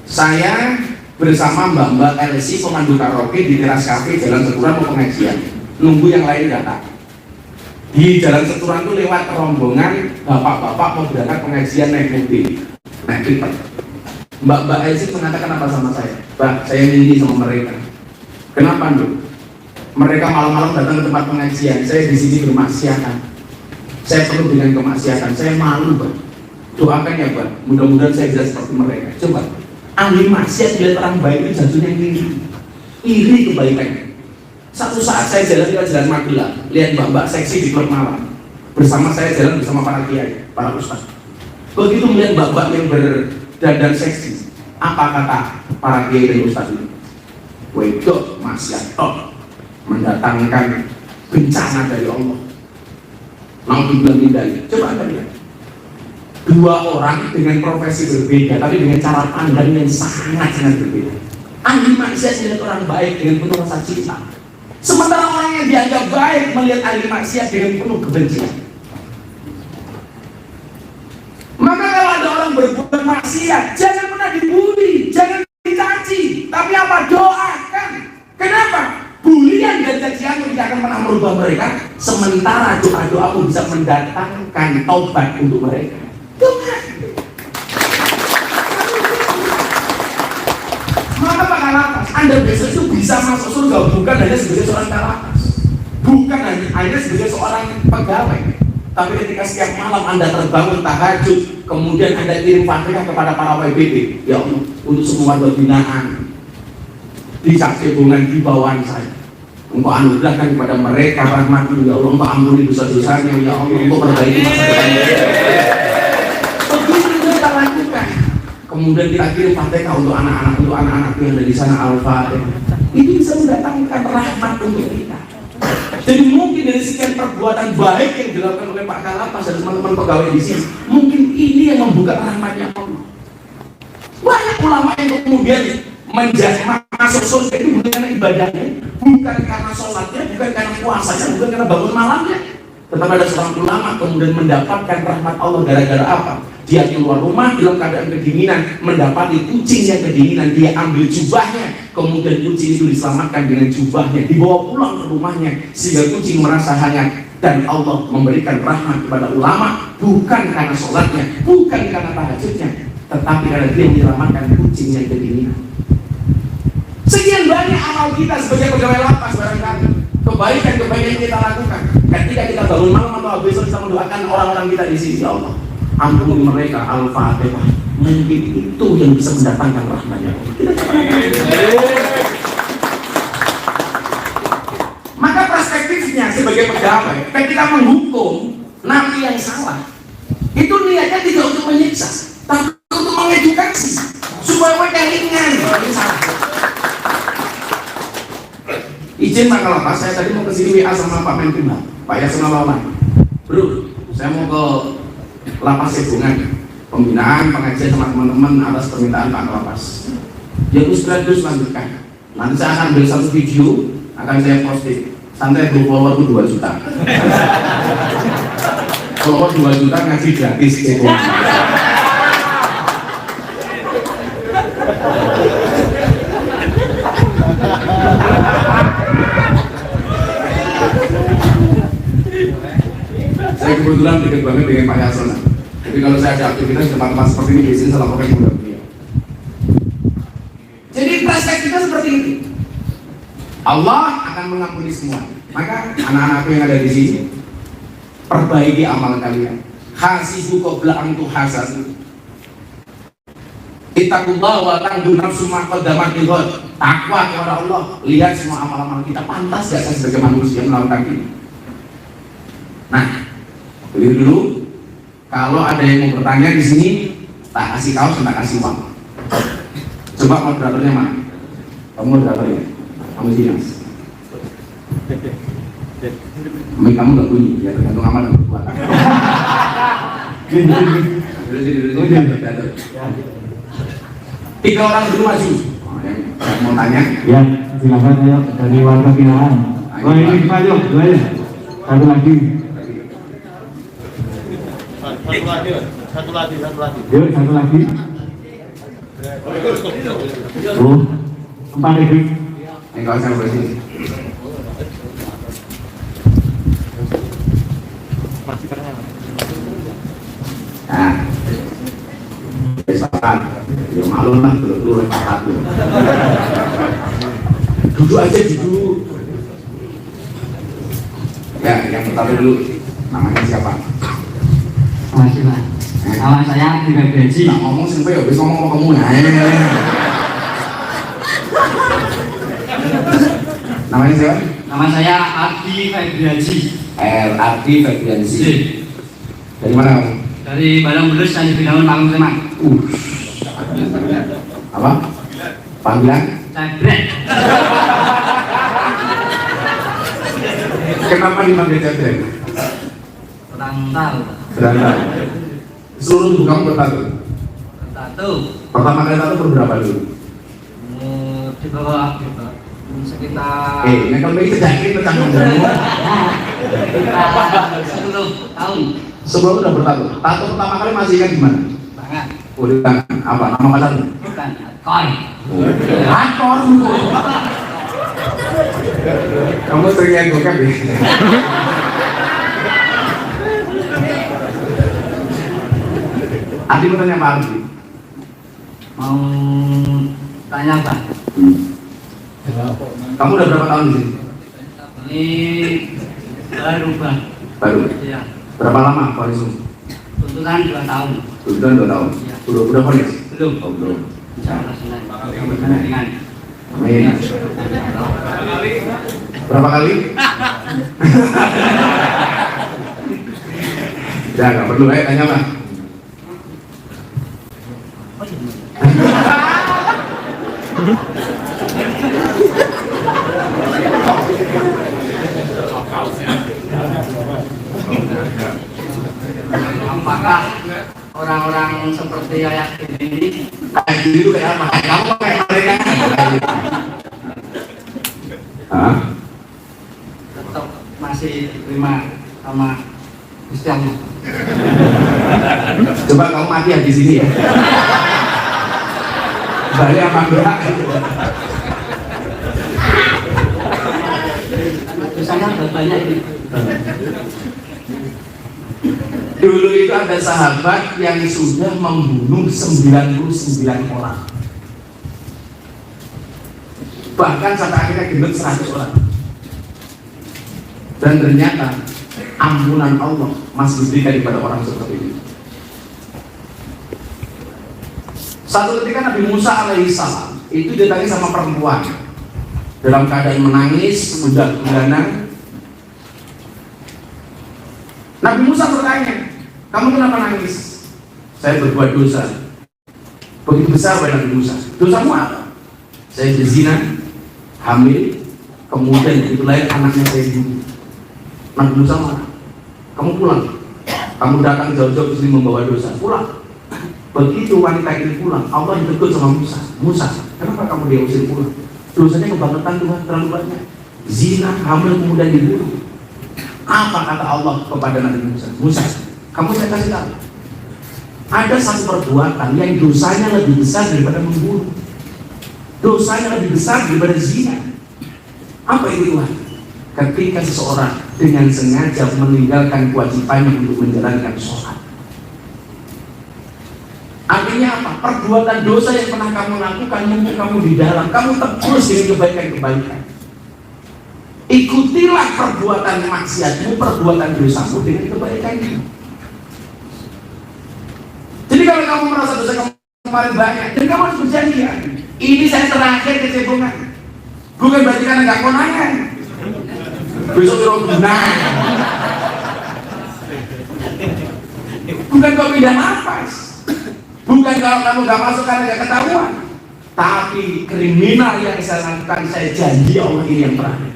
Saya bersama Mbak LC pemandu karaoke di teras kafe Jalan Seturan mau pengajian, nunggu yang lain datang. Di Jalan Seturan itu lewat rombongan bapak-bapak mau berangkat pengajian naik mobil, naik pipa. Mbak LC mengatakan apa sama saya? Mbak, saya nyanyi sama mereka. Kenapa dulu? Mereka malam-malam datang ke tempat pengajian, saya di sini bermaksiatan. Saya penuh dengan kemaksiatan, saya malu, Mbak. Doakan ya, Mbak. Mudah-mudahan saya bisa seperti mereka. Coba, ahli maksiat lihat orang baik itu jatuhnya iri kebaikannya. Satu saat saya jalan Magelang, lihat mbak-mbak seksi di klub malam. Bersama saya jalan bersama para kiai, para ustaz. Begitu melihat mbak-mbak yang berdandan seksi, apa kata para kiai dan ustaz ini? Wedok maksiat top, mendatangkan bencana dari Allah. mau dibilang hindari. Coba Anda lihat, dua orang dengan profesi berbeda tapi dengan cara pandang yang sangat berbeda. Ahli maksiat melihat orang baik dengan penuh rasa cinta, sementara orang yang dianggap baik melihat ahli maksiat dengan penuh kebencian. Maka kalau ada orang berbuat maksiat, jangan pernah dibully, jangan dicaci, tapi apa? Doakan. Kenapa? Bulian dan cacian tidak akan pernah merubah mereka, sementara doa-doamu bisa mendatangkan taubat untuk mereka. Maka Pak Kalapas, Anda besok itu bisa masuk surga bukan hanya sebagai seorang Kalapas, bukan hanya sebagai seorang pegawai, tapi ketika setiap malam Anda terbangun tahajud, kemudian Anda kirim Fatihah kepada para WBB, ya Allah, untuk semua warga binaan di Cakcebongan di bawah saya, Engkau anugerahkan kepada mereka rahmat-Mu, ya Allah, Engkau ampuni dosa-dosanya, ya Allah, Engkau perbaiki masa depan mereka. Begitu kita lakukan. Kemudian kita kirim Fatihah untuk anak-anak yang ada di sana, Al-Fatihah. Itu bisa mendatangkan rahmat untuk kita. Jadi mungkin dari sekian perbuatan baik yang dilakukan oleh Pak Kalapas dan teman-teman pegawai di sini, mungkin ini yang membuka rahmatnya Allah. Banyak ulama yang kemudian masuk surga itu bukan karena ibadahnya, bukan karena sholatnya, bukan karena puasanya, bukan karena bangun malamnya. Tetapi ada seorang ulama kemudian mendapatkan rahmat Allah gara-gara apa? Dia keluar rumah dalam keadaan kedinginan, mendapati kucing yang kedinginan, dia ambil jubahnya, kemudian kucing itu diselamatkan dengan jubahnya, dibawa pulang ke rumahnya sehingga kucing merasa hangat. Dan Allah memberikan rahmat kepada ulama bukan karena sholatnya, bukan karena tahajudnya, tetapi karena dia menyelamatkan kucing yang kedinginan. Sekian banyak amal kita sebagai pegawai lapas, barangkali kebaikan-kebaikan yang kita lakukan ketika kita bangun malam atau besok kita mendoakan orang-orang kita di sini, ya Allah, ampuni mereka, Al-Fatihah. Mungkin itu yang bisa mendatangkan rahmatnya. Maka perspektifnya sebagai pegawai, ketika menghukum napi yang salah, itu niatnya tidak untuk menyiksa, tapi untuk mengedukasi supaya mereka ringan. Ini salah. Izin Pak Kalapas, saya tadi mau ke sini WA sama Pak Menkumham, Pak Yasona Lawan. Bro, saya mau ke lapas Cebongan, pembinaan, pengajian sama teman-teman atas permintaan Pak Kalapas. Ya terus lanjutkan. Nanti saya akan ambil satu video, akan saya posting. Santai, follower 2 juta. Follower 2 juta ngaji gratis Cebongan. Saya kebetulan dekat banget dengan Pak Yasona. Jadi kalau saya ada aktivitas di tempat-tempat seperti ini, biasanya saya laporkan kepada beliau. Jadi perspektifnya seperti itu. Allah akan mengampuni semua. Maka anak-anakku yang ada di sini, perbaiki amal kalian. Hasibu qabla an tuhasabu. Ittaqullah wa tanzur nafsu ma qaddamat lighad. Takwa kepada Allah. Lihat semua amal-amal kita, pantas gak saya sebagai manusia melakukan ini. Nah, dulu kalau ada yang mau bertanya di sini, tak kasih kaos, tak kasih uang. Coba moderatornya mana? Kamu moderatornya? Kamu sini Mas. Kamu nggak bunyi, ya tergantung amal dan perbuatan. Tiga orang dulu maju. Mau tanya? Ya, silakan ayo dari warga binaan. Oh ini maju, dua ya. Satu lagi. Satu lagi. Yuk, satu lagi. Oh, 4.000. Enggak usah bersih. Nah, besokan, ya maklum lah, dulu satu. Duduk aja duduk. Ya, yang pertama dulu, namanya siapa? Masih Pak. Nama saya Adi Febriaji. Nah, ngomong sampai ya, bisa ngomong kamu nah. Namanya siapa? Nama saya Adi Febriaji. Adi Febriaji. Dari mana kamu? Dari Barang Bulus, Candi Binangun, Panggung Semak. Apa? Panggilan? Cebrek. Kenapa dipanggil Cebrek? Pertama kurang tahu. Berapa? Seluruh tubuh kamu bertato? Tato Pertama kali tato berapa dulu? di bawah sekitar Ini kalau ini sedangin tentang kamu. sekitar 10 tahun. Sebelum udah bertato, tato pertama kali masih ingat gimana? Tangan Oh, di tangan. Apa? Nama pacarnya? bukan koi. Akor. Kamu sering yang bokep ya? Adi mau tanya apa Ardi? Mau tanya apa? Kamu udah berapa tahun di sini? Ini baru bang. Baru. Iya. Berapa lama vonis? Tuntutan 2 tahun. Sudah 2 tahun. Iya. Udah vonis? Belum. Oh, belum. Insya Allah Senin. Dengan Amin. Berapa kali? Ya nggak perlu, tanya Pak. apakah orang-orang seperti ayah ini Kayak gini tuh kayak apa? Kayak kamu kayak mereka. Hah? tetap masih diterima sama Gusti Allah? Coba kamu mati ya di sini ya. Balik apa enggak? Dosanya udah banyak ini. Dulu itu ada sahabat yang sudah membunuh 99 orang. Bahkan sampai akhirnya gendut 100 orang. Dan ternyata ampunan Allah masih diberikan kepada orang seperti itu. Satu ketika Nabi Musa alaihissalam itu didatangi sama perempuan dalam keadaan menangis, gundah-gulana. Nabi Musa bertanya, kamu kenapa nangis? Saya berbuat dosa. Begitu besar wahai Nabi Musa. Dosamu apa? Saya berzina, hamil, kemudian itu lahir anaknya saya bunuh. Nabi Musa marah. Kamu pulang. Kamu datang jauh-jauh ke sini membawa dosa. Pulang. Begitu wanita ini pulang, Allah ditegur sama Musa. Musa, kenapa kamu diusir pulang? Dosanya kebangetan Tuhan, terlalu banyak. Zina, hamil, kemudian dibunuh. Apa kata Allah kepada Nabi Musa? Musa, kamu saya kasih tahu. Ada satu perbuatan yang dosanya lebih besar daripada membunuh. Dosanya lebih besar daripada zina. Apa itu Tuhan? Ketika seseorang dengan sengaja meninggalkan kewajibannya untuk menjalankan sholat. Artinya apa? Perbuatan dosa yang pernah kamu lakukan, mumpung kamu di dalam, kamu terus dengan kebaikan-kebaikan. Ikutilah perbuatan maksiatmu, perbuatan dosamu dengan kebaikanmu. Jadi kalau kamu merasa dosa kamu kemarin banyak, dan kamu harus berjanji, ini saya terakhir kecebongan. Bukan berarti karena nggak konangan. Besok suruh benar. Bukan kau pindah nafas. Bukan kalau kamu nggak masuk karena nggak ketahuan. Tapi kriminal yang saya lakukan, saya janji Allah ini yang terakhir.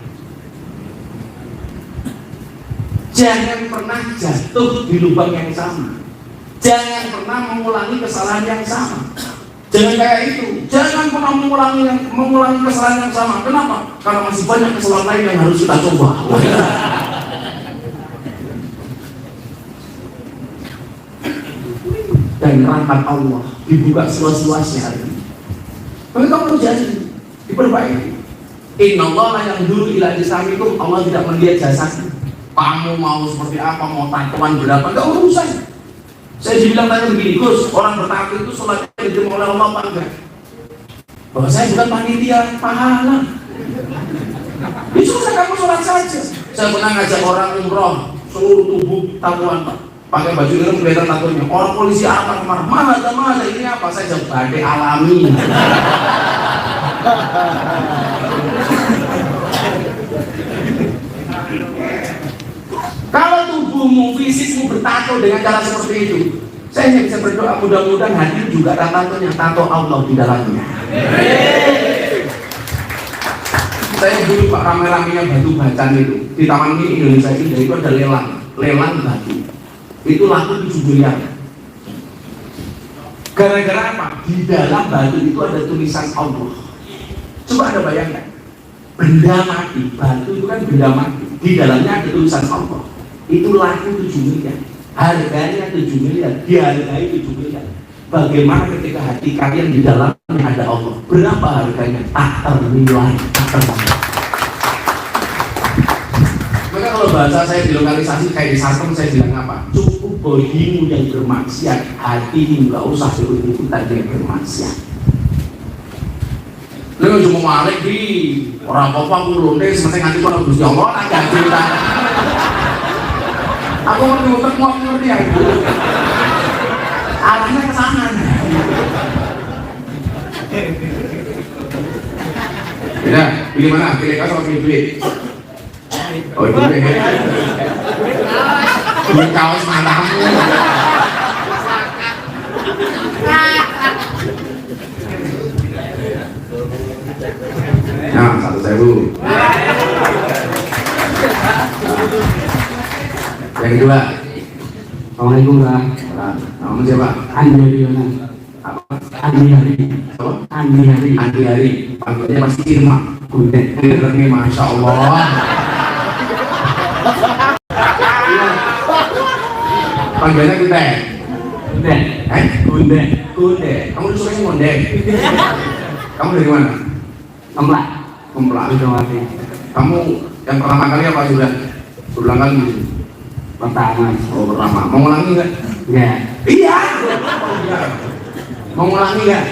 Jangan pernah jatuh di lubang yang sama. Jangan pernah mengulangi kesalahan yang sama. Jangan kayak itu. Jangan pernah mengulangi kesalahan yang sama. Kenapa? Karena masih banyak kesalahan lain yang harus kita coba. Dan rahmat Allah dibuka seluas-luasnya hari ini. Tapi kamu harus jadi diperbaiki. Innallaha yang dulu ila jisamikum, Allah tidak melihat jasad. Kamu mau seperti apa, mau tatoan berapa, enggak urusan. Saya dibilang tanya begini, Gus, orang bertato itu sholatnya diterima oleh Allah apa enggak? Bahwa saya bukan panitia pahala. Itu saya kamu sholat saja. Saya pernah ngajak orang umroh, seluruh tubuh tatoan, Pak. Pakai baju ireng kelihatan tatonya. Orang polisi apa kemarin? Mana ini apa? Saya jawab badai alami. Kalau tubuhmu, fisikmu bertato dengan cara seperti itu, saya hanya bisa berdoa mudah-mudahan hadir juga tatonya, tato Allah di dalamnya. Saya dulu Pak rame-ramenya batu bacaan itu di Taman Mini Indonesia Indah itu ada lelang batu. itu laku 7 miliar. Gara-gara apa? Di dalam batu itu ada tulisan Allah. Coba Anda bayangkan, benda mati, batu itu kan benda mati, di dalamnya ada tulisan Allah. Itu laku 7 miliar, harganya 7 miliar, dihargai 7 miliar. Bagaimana ketika hati kalian di dalamnya ada Allah? Berapa harganya? Tak ternilai, tak ternilai. Maka kalau bahasa saya di lokalisasi kayak di Sarkem, saya bilang apa? Cukup bodimu yang bermaksiat, hatimu nggak usah ikut-ikutan yang bermaksiat. Lu cuma malik di orang apa aku londe semasa nganti kalau Gusti Allah agak cerita. Aku ngerti ya. Arahnya ke sana. Ya, pilih mana? Pilih kaos atau pilih duit? Oh, itu deh. Pilih kaos matamu. Nah, 1.000. Yang kedua. Assalamualaikum Bang. Nama siapa? Andi Haryono. Apa? Andi Hari. Apa? Andi Hari. Andi Hari. Panggilnya pasti Irma. Kuntet. Ini Masya Allah. Panggilnya Kuntet. Kuntet. Kuntet. Kuntet. Kamu suka sih Kuntet? Kamu dari mana? Templak. Kemplak. Udah mati. Kamu yang pertama kali apa sudah? Berulang kali gitu? Pertama. Oh, pertama. Mau ngulangi nggak? Enggak. Iya. Mau ngulangi nggak?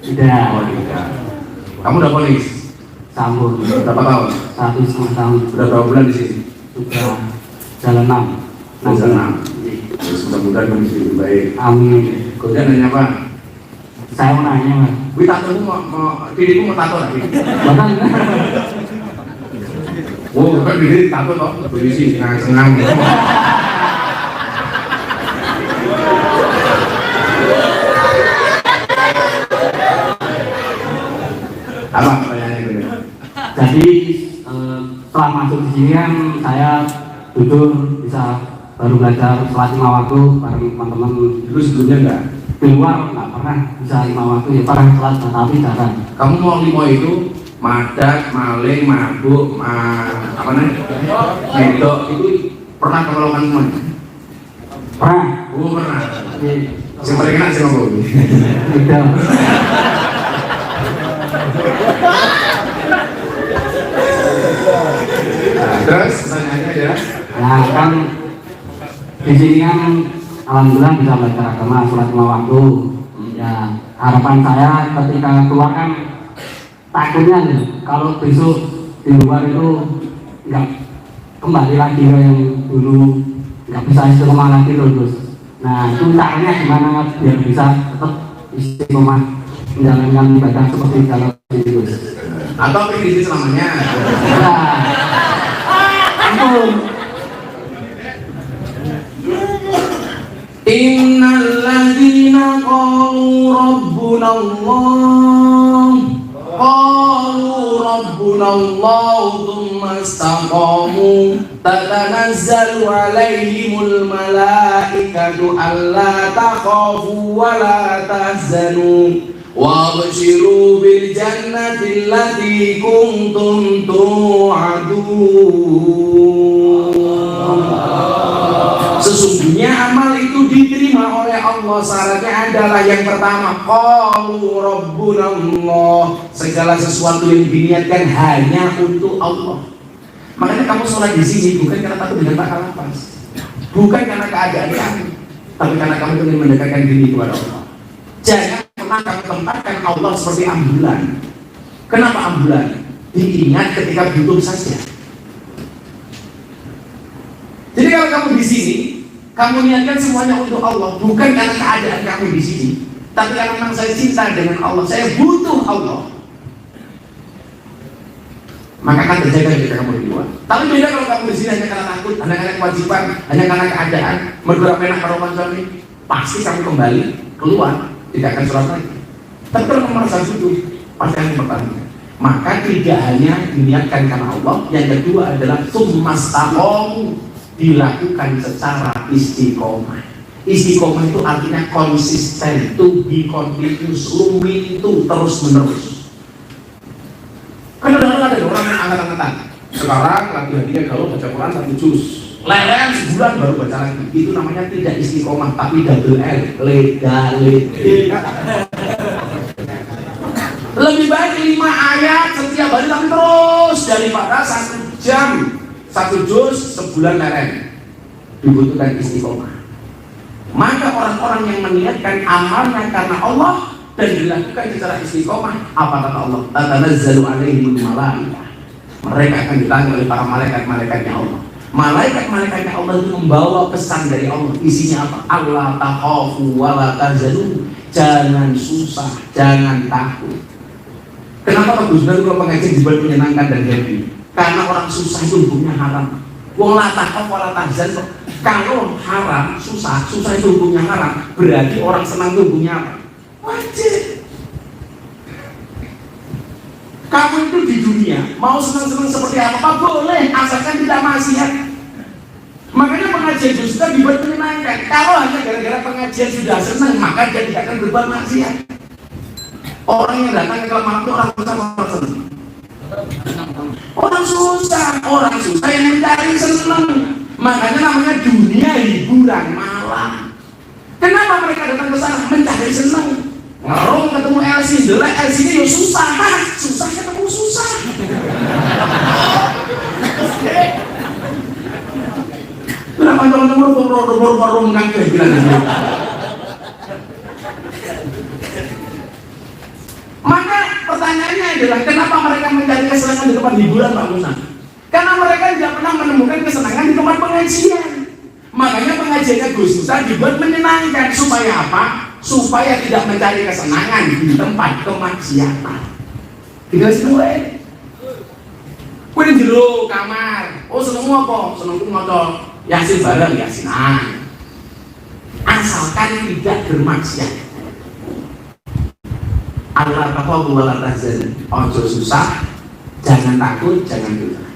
Tidak. Oh, tidak. Kamu udah polis? Sambung. Berapa tahun? 1,5 tahun. Sudah berapa bulan di sini? Sudah jalan 6. Jalan 6. Terus mudah-mudahan kondisi lebih baik. Amin. Kemudian nanya apa? Saya mau nanya Mas. Wih, tatomu dirimu mau tato lagi? Bahkan Oh, kan diri tato toh? Polisi, senang-senang. Apa pertanyaannya itu? jadi setelah masuk di sini kan saya jujur bisa baru belajar sholat 5 waktu bareng teman-teman. Dulu sebelumnya enggak? Di luar nggak pernah bisa 5 waktu, ya pernah sholat tapi jarang. Kamu mau limo itu madat, maling, mabuk, apa namanya? Medok itu pernah kamu lakukan semua? Pernah. Oh, pernah. Jadi Yang paling enak siapa bu? tidak. Nah, terus pertanyaannya adalah Nah kan di sini kan alhamdulillah bisa belajar agama sholat 5 waktu. Ya harapan saya ketika keluar kan takutnya nih kalau besok di luar itu nggak kembali lagi ke yang dulu, nggak bisa istiqomah lagi terus. Nah itu caranya gimana biar bisa tetap istiqomah menjalankan ibadah seperti dalam itu. atau prediksi selamanya? Nah, ampun. Innal ladzina qalu rabbuna Allah thumma istaqamu tatanazzalu alaihimul malaikatu alla takhafu wa la tahzanu wabshiru bil jannati allati kuntum tu'adun. Sesungguhnya amal itu diterima oleh Allah. Syaratnya adalah yang pertama, qalu rabbuna Allah. Segala sesuatu yang diniatkan hanya untuk Allah. Makanya kamu sholat di sini bukan karena takut dengan tak lapas, bukan karena keadaan kamu, tapi karena kamu ingin mendekatkan diri kepada Allah. Jangan pernah kamu tempatkan Allah seperti ambulan. Kenapa ambulan? Diingat ketika butuh saja. Jadi kalau kamu di sini, kamu niatkan semuanya untuk Allah, bukan karena keadaan kamu di sini, tapi karena memang saya cinta dengan Allah, saya butuh Allah. Maka akan terjaga ketika kamu di luar. Tapi beda kalau kamu di sini hanya karena takut, hanya karena kewajiban, hanya karena keadaan, berdua penak karoman suami, pasti kamu kembali keluar, tidak akan sholat lagi. Tapi kalau kamu merasa butuh, pasti akan bertanya. Maka tidak hanya diniatkan karena Allah, yang kedua adalah summastaqamu, dilakukan secara kata istiqomah. Istiqomah itu artinya konsisten, to be continuous, lumit itu terus menerus. Kadang-kadang ada orang yang angkat-angkatan. Sekarang lagi-lagi kalau baca Quran 1 juz, leren sebulan baru baca lagi. Itu namanya tidak istiqomah, tapi double L, legality. Lebih baik 5 ayat setiap hari tapi terus daripada 1 jam 1 juz sebulan leren. Dibutuhkan istiqomah. Maka orang-orang yang meniatkan amalnya karena Allah dan dilakukan secara istiqomah, apa kata Allah? Tatanazzalu alaihimul malaikah. Mereka akan ditanya oleh para malaikat-malaikatnya Allah. Malaikat-malaikatnya Allah itu membawa pesan dari Allah. Isinya apa? Allah takhafu wa la tahzanu. Jangan susah, jangan takut. Kenapa Pak Gus? Kalau pengajian dibuat menyenangkan dan happy? Karena orang susah itu hukumnya haram. Wong la takhafu wa la tahzanu. Kalau haram, susah itu hukumnya haram. Berarti orang senang itu hukumnya apa? Wajib. Kamu itu di dunia mau senang-senang seperti apa boleh, asalkan tidak maksiat. Makanya pengajian juga dibuat menyenangkan. Kalau hanya gara-gara pengajian sudah senang, maka dia tidak akan berbuat maksiat. Orang yang datang ke malam itu orang susah, orang senang. Orang susah yang mencari senang. Makanya namanya dunia hiburan malam. Kenapa mereka datang ke sana? Mencari senang. Ngerong ketemu LC, jelek LC ini ya susah ketemu susah. Kenapa teman-teman baru menangkap bilang gitu? Maka pertanyaannya adalah kenapa mereka mencari kesenangan di tempat hiburan, Pak Musa? Karena mereka tidak pernah menemukan kesenangan di tempat pengajian. Makanya pengajiannya Gus Musa dibuat menyenangkan supaya apa? Supaya tidak mencari kesenangan di tempat kemaksiatan. Tidak sesuai. Kue di jero kamar. Oh senengmu apa? Senengku maca Yasin bareng Yasinan. Asalkan tidak bermaksiat. Allah taqwa wa la tahzan. Ojo susah, jangan takut, jangan gelisah.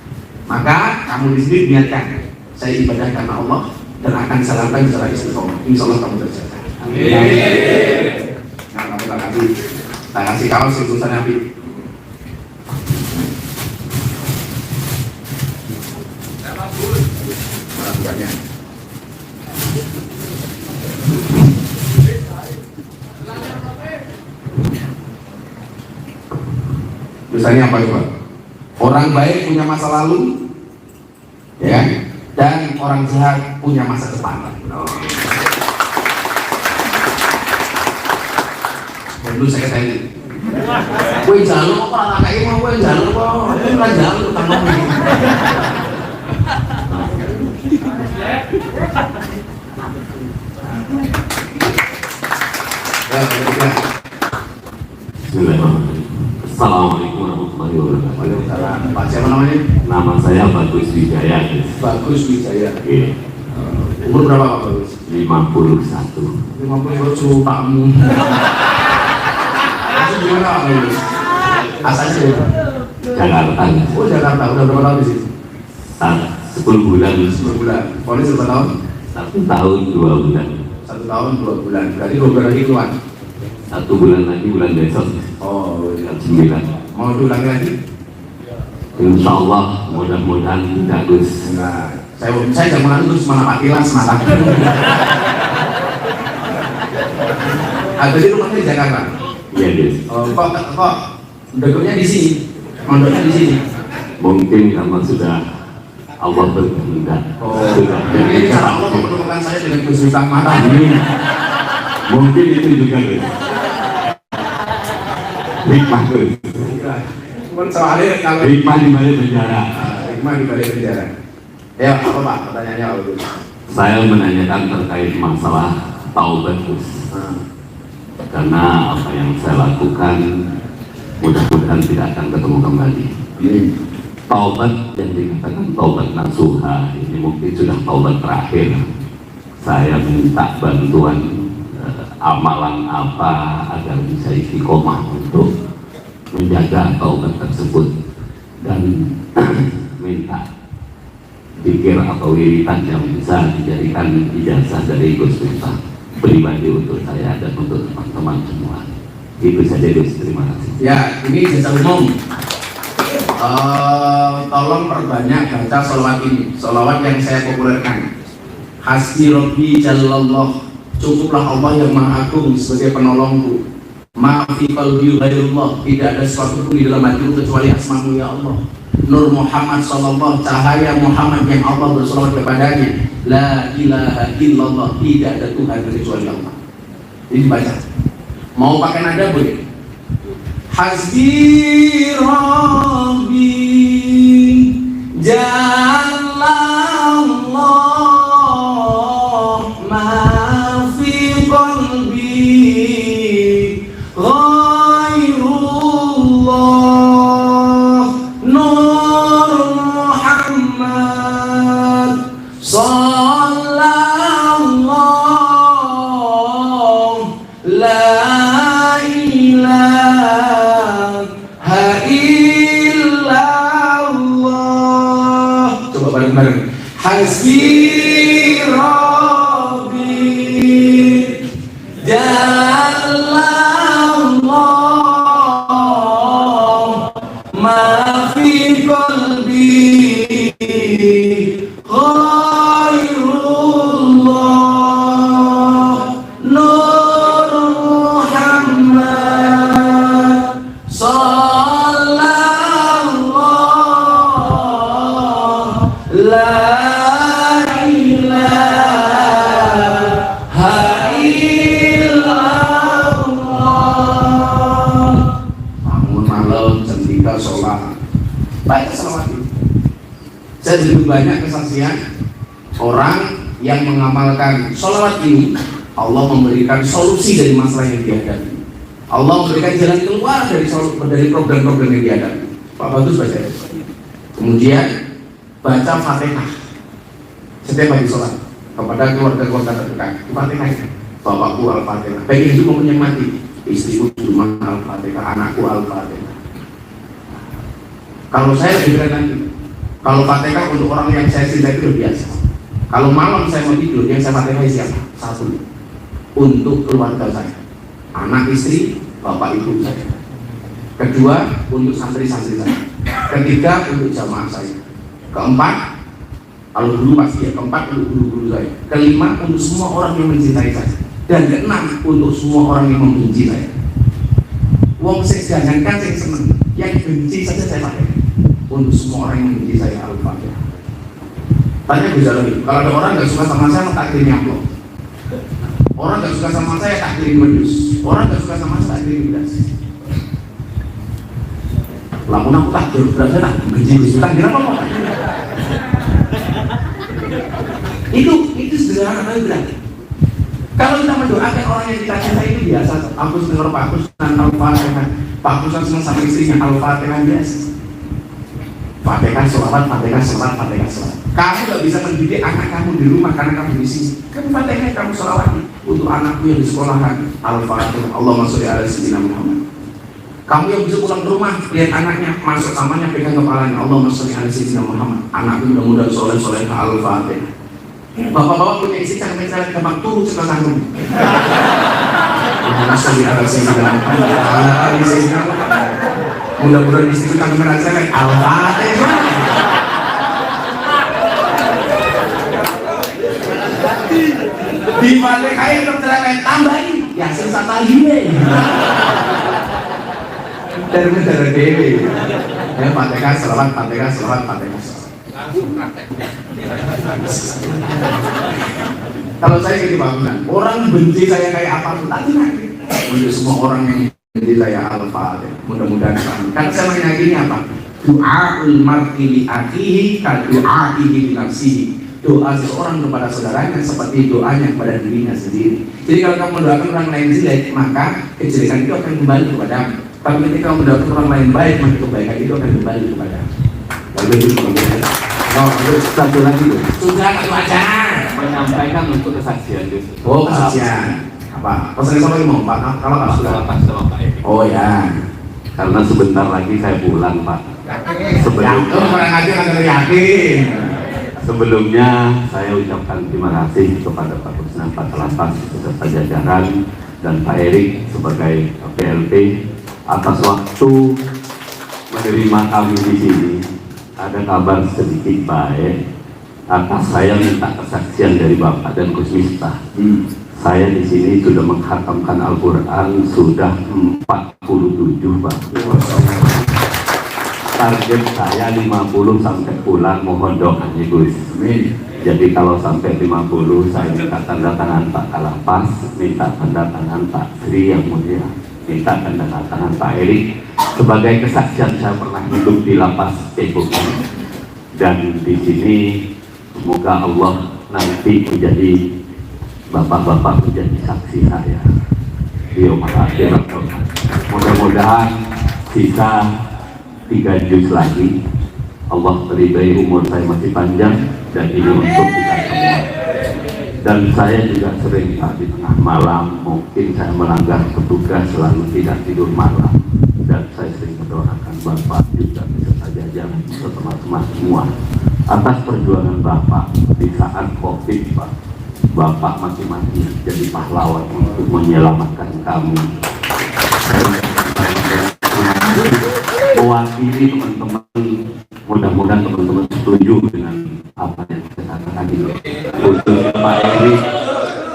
Maka kamu di sini niatkan saya ibadah karena Allah dan akan jalankan secara istiqomah. Insyaallah kamu terjaga. Amin. Nah, kamu tak kasih kaos urusan Nabi. Bukannya. Misalnya apa coba? Orang baik punya masa lalu, ya, dan orang jahat punya masa depan. Dulu saya tanya, gue jalur apa anak kayak mau gue jalur apa? Gue nggak jalur tentang ini. Assalamualaikum warahmatullahi wabarakatuh. Waalaikumsalam. Pak siapa namanya? Nama saya Bagus Wijaya. Bagus Wijaya. Oke. Umur berapa Pak Bagus? 51. 50 lucu pakmu. Gimana Pak Bagus? Asalnya Jakarta. Oh Jakarta, udah berapa tahun di sini? 10 bulan. 10 bulan. Polis berapa tahun? 1 tahun 2 bulan. 1 tahun 2 bulan. Berarti 2 bulan lagi keluar. 1 bulan lagi bulan besok. Oh, Bulan 9. mau diulangi lagi? Insya Allah mudah-mudahan tidak Gus. Enggak. Saya jangan terus mana Pak Tilas mata. Jadi rumahnya di Jakarta. Iya Gus. Oh, kok dekatnya di sini, mondoknya di sini. Mungkin karena sudah Allah berkehendak. Oh, Sudah. jadi cara Allah mempertemukan saya dengan Gus Miftah Mata. Mungkin itu juga Gus. Hikmah Gus. Soalnya kalau Hikmah di balik penjara. hikmah di balik penjara. Ya apa Pak? Pertanyaannya apa Gus? Saya menanyakan terkait masalah taubat Gus. Karena apa yang saya lakukan mudah-mudahan tidak akan ketemu kembali. Taubat yang dikatakan taubat nasuha ini mungkin sudah taubat terakhir. Saya minta bantuan amalan apa agar bisa istiqomah untuk menjaga taubat tersebut dan minta pikir atau wiritan yang bisa dijadikan ijazah dari Gus Miftah pribadi untuk saya dan untuk teman-teman semua. Itu saja Gus, terima kasih. Ya, ini jasa umum. Tolong perbanyak baca sholawat ini, sholawat yang saya populerkan. Hasbi Rabbi Jalallah, cukuplah Allah yang Maha Agung sebagai penolongku. Maafi qalbi ghairullah, tidak ada sesuatu pun di dalam hatiku kecuali asmamu ya Allah. Nur Muhammad sallallahu, cahaya Muhammad yang Allah bersolawat kepadanya. La ilaha illallah, tidak ada Tuhan kecuali Allah. Ini baca. Mau pakai nada boleh. Hasbi Rabbi Jalallah, ma fi qalbi ghairullah, Nur Muhammad sallallahu, la ilaha illallah. Coba bareng-bareng. Hasbi Rabbi Jalallah, ma fi qalbi ghairullah, Nur Muhammad sallallahu, la ilaha illallah. Bangun malam jam 3 sholat, baca sholawat ini. Saya lebih banyak kesaksian orang yang mengamalkan sholawat ini, Allah memberikan solusi dari masalah yang dihadapi. Allah memberikan jalan keluar dari problem-problem yang dihadapi. Pak Bagus baca ya. Kemudian baca Fatihah setiap hari sholat kepada keluarga-keluarga terdekat. Fatihah itu, bapakku Al-Fatihah, pengen itu momen yang mati, istriku cuma Al-Fatihah, anakku Al-Fatihah. Kalau saya lebih keren lagi, kalau Fatihah untuk orang yang saya cintai itu biasa. Kalau malam saya mau tidur, yang saya Fatihah siapa? Satu, untuk keluarga saya, anak istri, bapak ibu saya. Kedua, untuk santri-santri saya. Ketiga, untuk jamaah saya. Keempat, kalau dulu pasti ya, keempat untuk guru-guru saya. Kelima, untuk semua orang yang mencintai saya. Dan keenam, untuk semua orang yang membenci saya. Wong saya jangankan saya senang, yang benci saja saya pakai. Untuk semua orang yang membenci saya, Al-Fatihah. Tanya bisa lagi, kalau ada orang nggak suka sama saya, tak kirim amplop. Orang nggak suka sama saya, tak kirim medus. Orang nggak suka sama saya, tak kirim beras. Lamun aku tak kirim beras, saya tak benci beras. Kenapa kok? Itu sederhana tapi berat. Kalau kita mendoakan orang yang kita cintai itu biasa. Aku dengar Pak Kus Al-Fatihah, Pak Kus senang sama istrinya Al-Fatihah biasa. Fatihah sholawat, Fatihah sholawat, Fatihah sholawat. Kamu gak bisa mendidik anak kamu di rumah karena kamu di sini. Kamu Fatihah kamu sholawati untuk anakku yang di sekolahan. Al-Fatihah, Allahumma sholli ala sayyidina Muhammad. Kamu yang bisa pulang ke rumah, lihat anaknya masuk kamarnya, pegang kepalanya, Allahumma sholli ala sayyidina Muhammad. Anakku mudah-mudahan soleh-soleh ke Al-Fatihah. Bapak-bapak punya istri cantik saya gampang turun suka tanggung. Allahumma sholli ala sayyidina Muhammad. Ala sayyidina Muhammad. Mudah-mudahan istri kita merasa kayak Al-Fatihah. Di balik kain tercerewet tambahin Yasin Satahine. Dari negara dewi. Ya Fatihah selawat, Fatihah selawat, Fatihah selawat. Kalau saya gitu bangunan, orang benci saya kayak apa pun tapi nanti untuk semua orang yang benci saya Al-Fatihah. Mudah-mudahan karena saya meyakini apa? Doaul mar'i li akhihi ka du'aihi li nafsihi. Doa seseorang kepada saudaranya seperti doanya kepada dirinya sendiri. Jadi kalau kamu mendoakan orang lain jelek, maka kejelekan itu akan kembali kepadamu. Tapi ketika kamu mendoakan orang lain baik, maka kebaikan itu akan kembali kepadamu. Lalu itu kemudian Satu lagi sudah satu aja menyampaikan untuk kesaksian itu. Oh kesaksian apa? Pesan sama mau Pak? Kalau nggak sudah Pas sama Pak Edi. oh ya Karena sebentar lagi saya pulang Pak. Sebelum orang aja nggak yakin Sebelumnya saya ucapkan terima kasih kepada Pak Kusnan Pak Lapas beserta jajaran dan Pak Erik sebagai PLT atas waktu menerima kami di sini. Ada kabar sedikit baik atas saya minta kesaksian dari Bapak dan Gus Miftah. Saya di sini sudah menghatamkan Al-Quran sudah 47 Pak. Target saya 50 sampai pulang, mohon doanya Gus. Jadi kalau sampai 50 saya minta tanda tangan Pak Kalapas, minta tanda tangan Pak Sri yang mulia, minta tanda tangan Pak Erik sebagai kesaksian saya pernah hidup di lapas Cebongan. Dan di sini semoga Allah nanti menjadi bapak-bapak menjadi saksi saya di yaumul akhir. Mudah-mudahan sisa 3 juz lagi Allah meridai umur saya masih panjang dan ini untuk kita semua. Dan saya juga sering di tengah malam mungkin saya melanggar petugas selalu tidak tidur malam, dan saya sering mendoakan Bapak juga beserta jajaran teman-teman semua atas perjuangan Bapak di saat COVID Pak. Bapak mati-mati jadi pahlawan untuk menyelamatkan kami. Mewakili teman-teman, mudah-mudahan teman-teman setuju dengan apa yang saya katakan ini. Untuk Pak Erik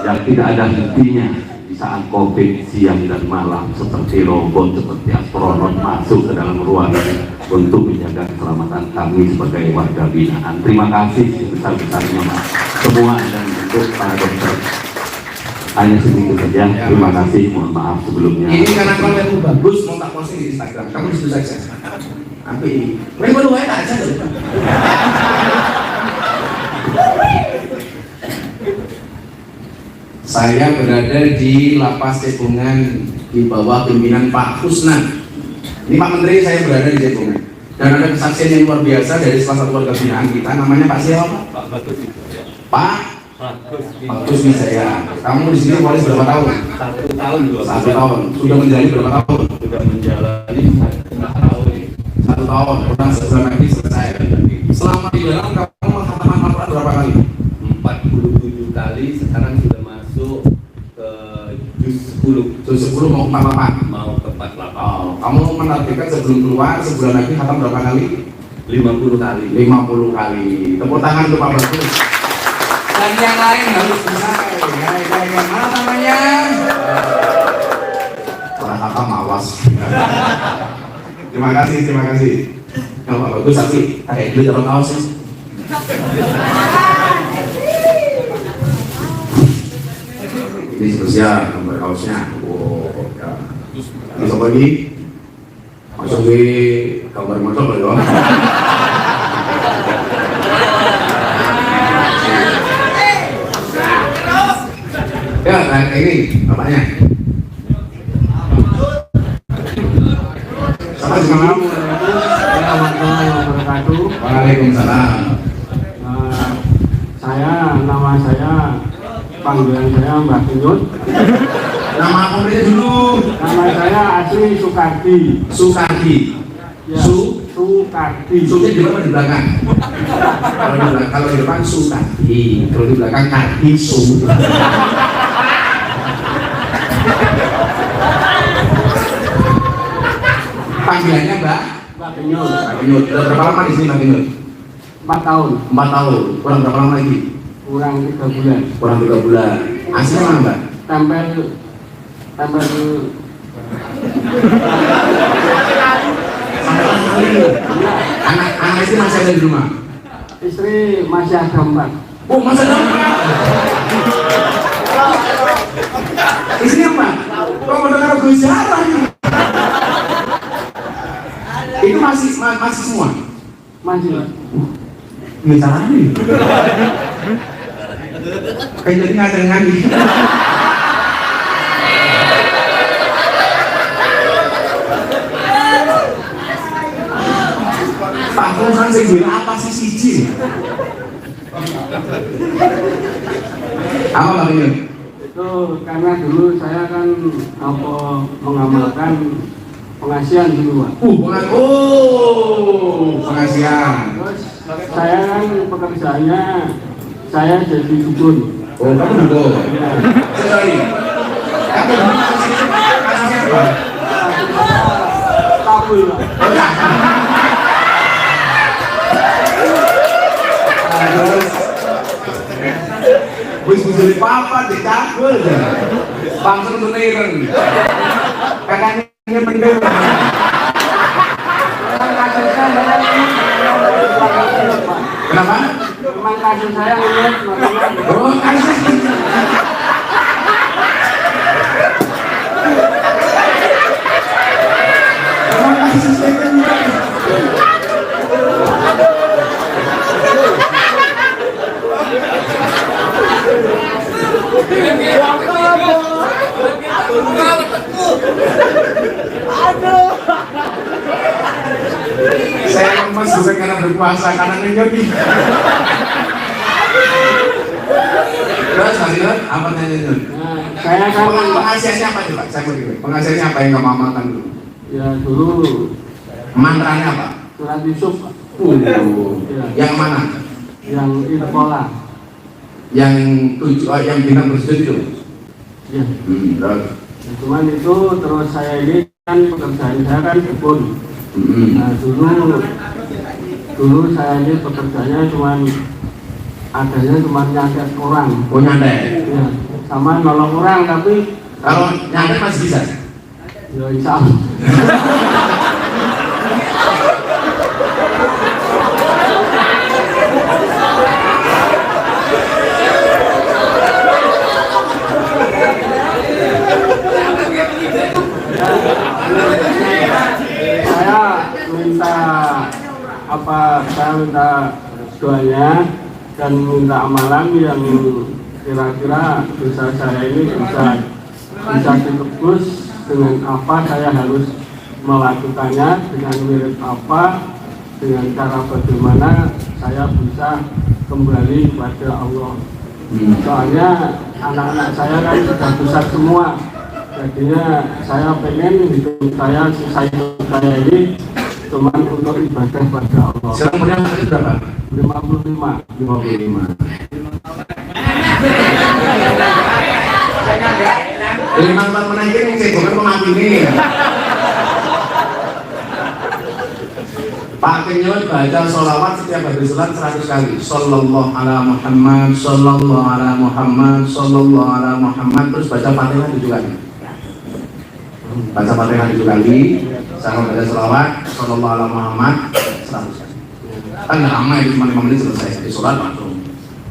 yang tidak ada hentinya di saat COVID siang dan malam seperti robot, seperti astronot masuk ke dalam ruangan untuk menjaga keselamatan kami sebagai warga binaan. Terima kasih sebesar-besarnya Mas semua, dan untuk para dokter hanya segitu saja. Terima kasih, mohon maaf sebelumnya. Ini karena kontenmu bagus, mau tak posting di Instagram, kamu disitu saja. Apa ini? Memang lu enak aja loh. Saya berada di Lapas Cebongan di bawah pimpinan Pak Kusnan. Ini Pak Menteri, saya berada di Cebongan. Dan ada kesaksian yang luar biasa dari salah satu warga binaan kita, namanya Pak siapa? Pak Bagus. Pak Bagus Wijaya. Kamu di sini polis berapa tahun? 1 tahun. 1 tahun. Sudah menjalani berapa tahun? Sudah menjalani 1 tahun. 1 tahun. Kurang sebulan lagi selesai. Selama di dalam kamu menghatamkan Al-Quran berapa kali? 47 kali. Sekarang sudah masuk ke juz 10. Juz 10 mau 48. Mau ke 48. Oh, kamu menargetkan sebelum keluar sebulan lagi khatam berapa kali? 50 kali. 50 kali. Tepuk tangan untuk Pak Bagus. Dan yang lain harus bisa kayak mana namanya? Orang khatam awas. Terima kasih, terima kasih. Yang Pak Bagus tapi kayak duit orang kaosnya. Ini spesial gambar kaosnya. Oh, ya. Ini apa lagi? Masuk di gambar motor ya. Ya, nah ini bapaknya. Assalamualaikum warahmatullahi wabarakatuh. Waalaikumsalam. Nama saya, panggilan saya Mbak Kinyut. Nama pemberinya dulu. Nama saya asli Sukardi. Sukardi. Ya, Sukardi. Sunya di depan di belakang. Kalau di depan Sukardi, kalau di belakang Kardi Su. Panggilannya Mbak Kinyut. Mbak Kinyut. Sudah berapa lama di sini Mbak Kinyut? 4 tahun. 4 tahun. Kurang berapa lama lagi? Kurang 3 bulan. Kurang 3 bulan. Aslinya mana Mbak? Tempel Anak istri masih ada di rumah? istri masih ada 4. Oh, masih ada 4? Istri apa? Kok mendengar gue jarang? Itu masih semua? Masih. Nggak caranya nih. Kayak jadi ngajeng-ngajeng. Pak Kusnan sing duwe apa sih siji? Apa Pak Kinyut? Itu karena dulu saya kan mengamalkan pengasihan dulu Pak. Pengasihan. Terus Saya kan pekerjaannya saya jadi dukun. Oh, kamu dulu. Ya. Sorry. Kamu kasusnya apa? Kabul, Pak. Terus wis bujuri papa dicabul ya. Langsung tunireng. Kakaknya mendel. Kenapa? Memang kasus saya ini Oh, kasus. Emang kasusnya kan. Saya lemas bukan karena berpuasa, karena ngejoki. Terus lanjut, apa nanya? saya kan Penghasilannya apa coba? Saya mau dulu. Penghasilannya apa yang kamu amalkan dulu? ya dulu Mantranya apa? surat Yusuf, Pak. Yang mana? Yang di sekolah. Yang yang bintang bersujud itu? Ya. Terus? Ya, cuman itu terus saya ini kan pekerjaan saya kan kebun. Nah dulu saya ini pekerjaannya cuman adanya cuman nyantet orang. Oh, nyantet? Ya, sama nolong orang, tapi Kalau nyantet masih bisa? ya insya Allah. Saya minta doanya dan minta amalan yang kira-kira dosa saya ini bisa ditebus dengan apa, saya harus melakukannya dengan mirip apa, dengan cara bagaimana saya bisa kembali kepada Allah. Soalnya anak-anak saya kan sudah besar semua, jadinya saya pengen hidup saya, sisa hidup saya ini cuman untuk ibadah pada Allah. Sekarang punya umur berapa? 55. 55. Lima tahun menanggih yang saya bukan pemati ini. Pak Kenyot baca sholawat setiap habis sholat 100 kali. Sallallahu ala Muhammad, sallallahu ala Muhammad, sallallahu ala Muhammad. Terus baca Fatihah 7 kali. Baca Fatihah 7 kali. Saya baca sholawat sallallahu ala Muhammad 100 kali. Kan nggak lama itu cuma 5 menit selesai di sholat langsung.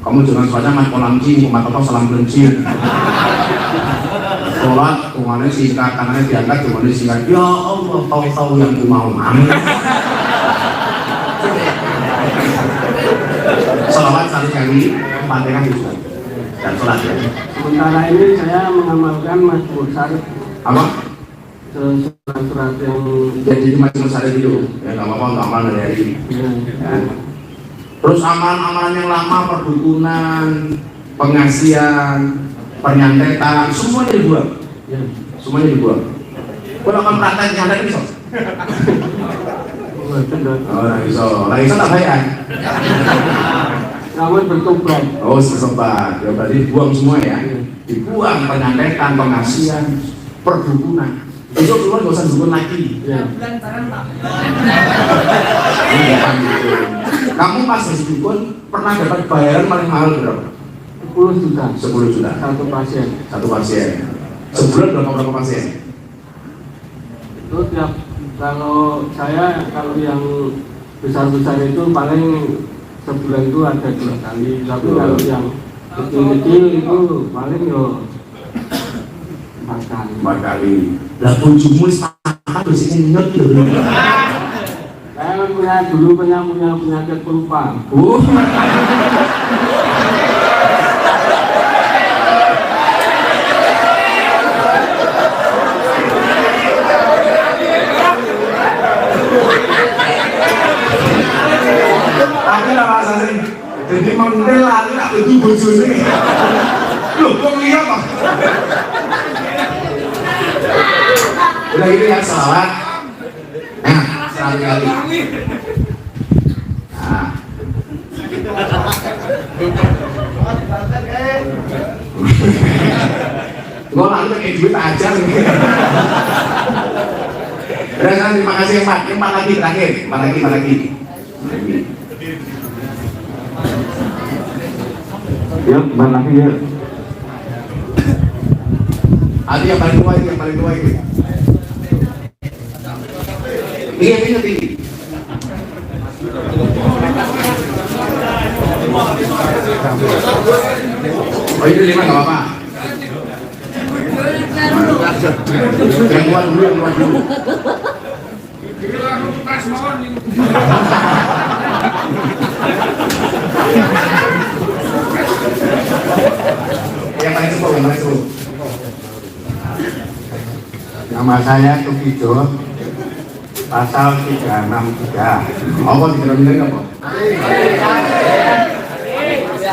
Kamu jangan sholatnya mat kolam cing, mat apa salam kencing. Sholat, tungannya singkat, tangannya diangkat, tungannya singkat. Ya Allah, tahu-tahu yang ku mau. Amin. Sholawat 1 kali, Fatihah juga. Dan sholat ya. Sementara ini saya mengamalkan Mazmur Syarif. Apa? Surat-surat yang Jadi Mazmur Syarif itu. Ya nggak apa-apa untuk amal dari hari ini. Ya. Terus amalan-amalan yang lama, perdukunan, pengasihan, penyantetan, semuanya dibuang. ya. Semuanya dibuang. Kalau kamu praktek nyantet bisa? Oh, nggak bisa tak bayar. Namun bertobat. Oh, sesempat. Ya berarti dibuang semua ya. Dibuang penyantetan, pengasihan, perdukunan. Besok keluar nggak usah dukun lagi. Ya. Bukan gitu. Kamu pas jadi dukun pernah dapat bayaran paling mahal berapa? 10 juta. 10 juta. Satu pasien. Satu pasien. Sebulan berapa pasien? Itu tiap kalau yang besar-besar itu paling sebulan itu ada 2 kali. Tapi kalau yang kecil-kecil itu paling yo 4 kali. 4 kali. Lah bojomu sepakat wis nyet lho. Saya dulu punya penyakit pelupa. Aku lah rasane. Jadi mendel lali tak itu bojone. Loh, kok liya kok? Udah gitu ya, salawat. Nah, 1 kali. Nah, Gue lalu pakai duit aja. Terima kasih Pak. Empat lagi terakhir. Empat lagi. Yuk, kembali lagi yuk. Ada yang paling tua ini. Tinggi. Oh itu 5 nggak apa-apa. Yang keluar dulu. Yang paling sepuh. Nama saya Tukijo, pasal 363. Apa 363 apa?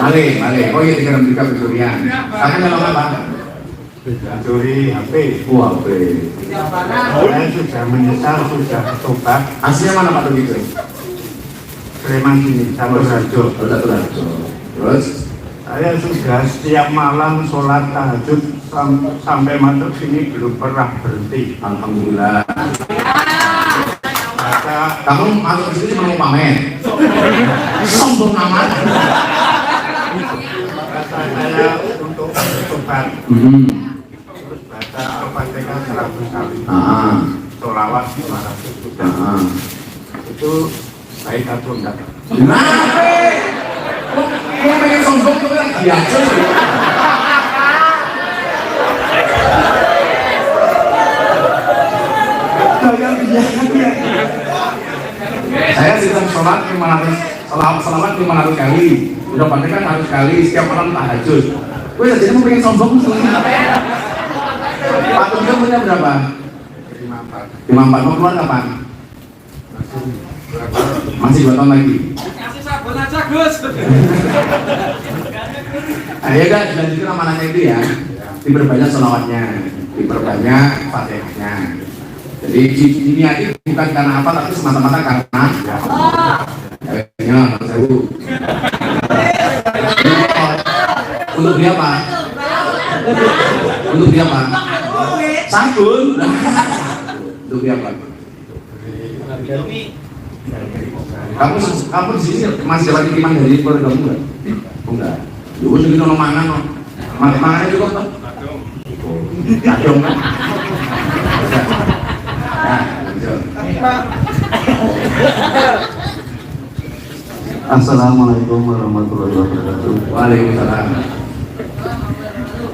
Malih. Oh iya 363 pencurian. Kamu nyolong apa? Mencuri HP. HP. Saya sudah menyesal, sudah bertobat. Aslinya mana Pak Tukijo? Sleman sini, Saturrajo. Terus? Saya sudah setiap malam sholat tahajud sampai masuk sini belum pernah berhenti. Alhamdulillah. Kamu Masuk ke sini cuma mau pamer. Sombong amat. saya untuk bertobat. Terus baca Al-Fatihah 100 kali. Sholawat 500 juga. Itu baik atau enggak? Mau pengen sombong tuh kan biasa. Saya sedang sholat 500 kali. Udah pandai kan 100 kali setiap malam tahajud. Gue jadi mau pengen sombong tuh. Pak Tukijo punya berapa? 54. Mau keluar kapan? Masih 2 tahun lagi. Kasih sabun aja Gus. Ayo kan dilanjutkan amanahnya itu ya. Diperbanyak sholawatnya, diperbanyak fatihahnya. Jadi ini aja bukan karena apa, tapi semata-mata karena ya, sewu. Untuk dia apa? Sabun. Untuk dia apa? Kamu di sini masih dapat kiriman dari keluarga kamu enggak? Enggak. Lu segini ono mangan no. Mangannya juga toh. Kadung kan. Assalamualaikum warahmatullahi wabarakatuh. Waalaikumsalam.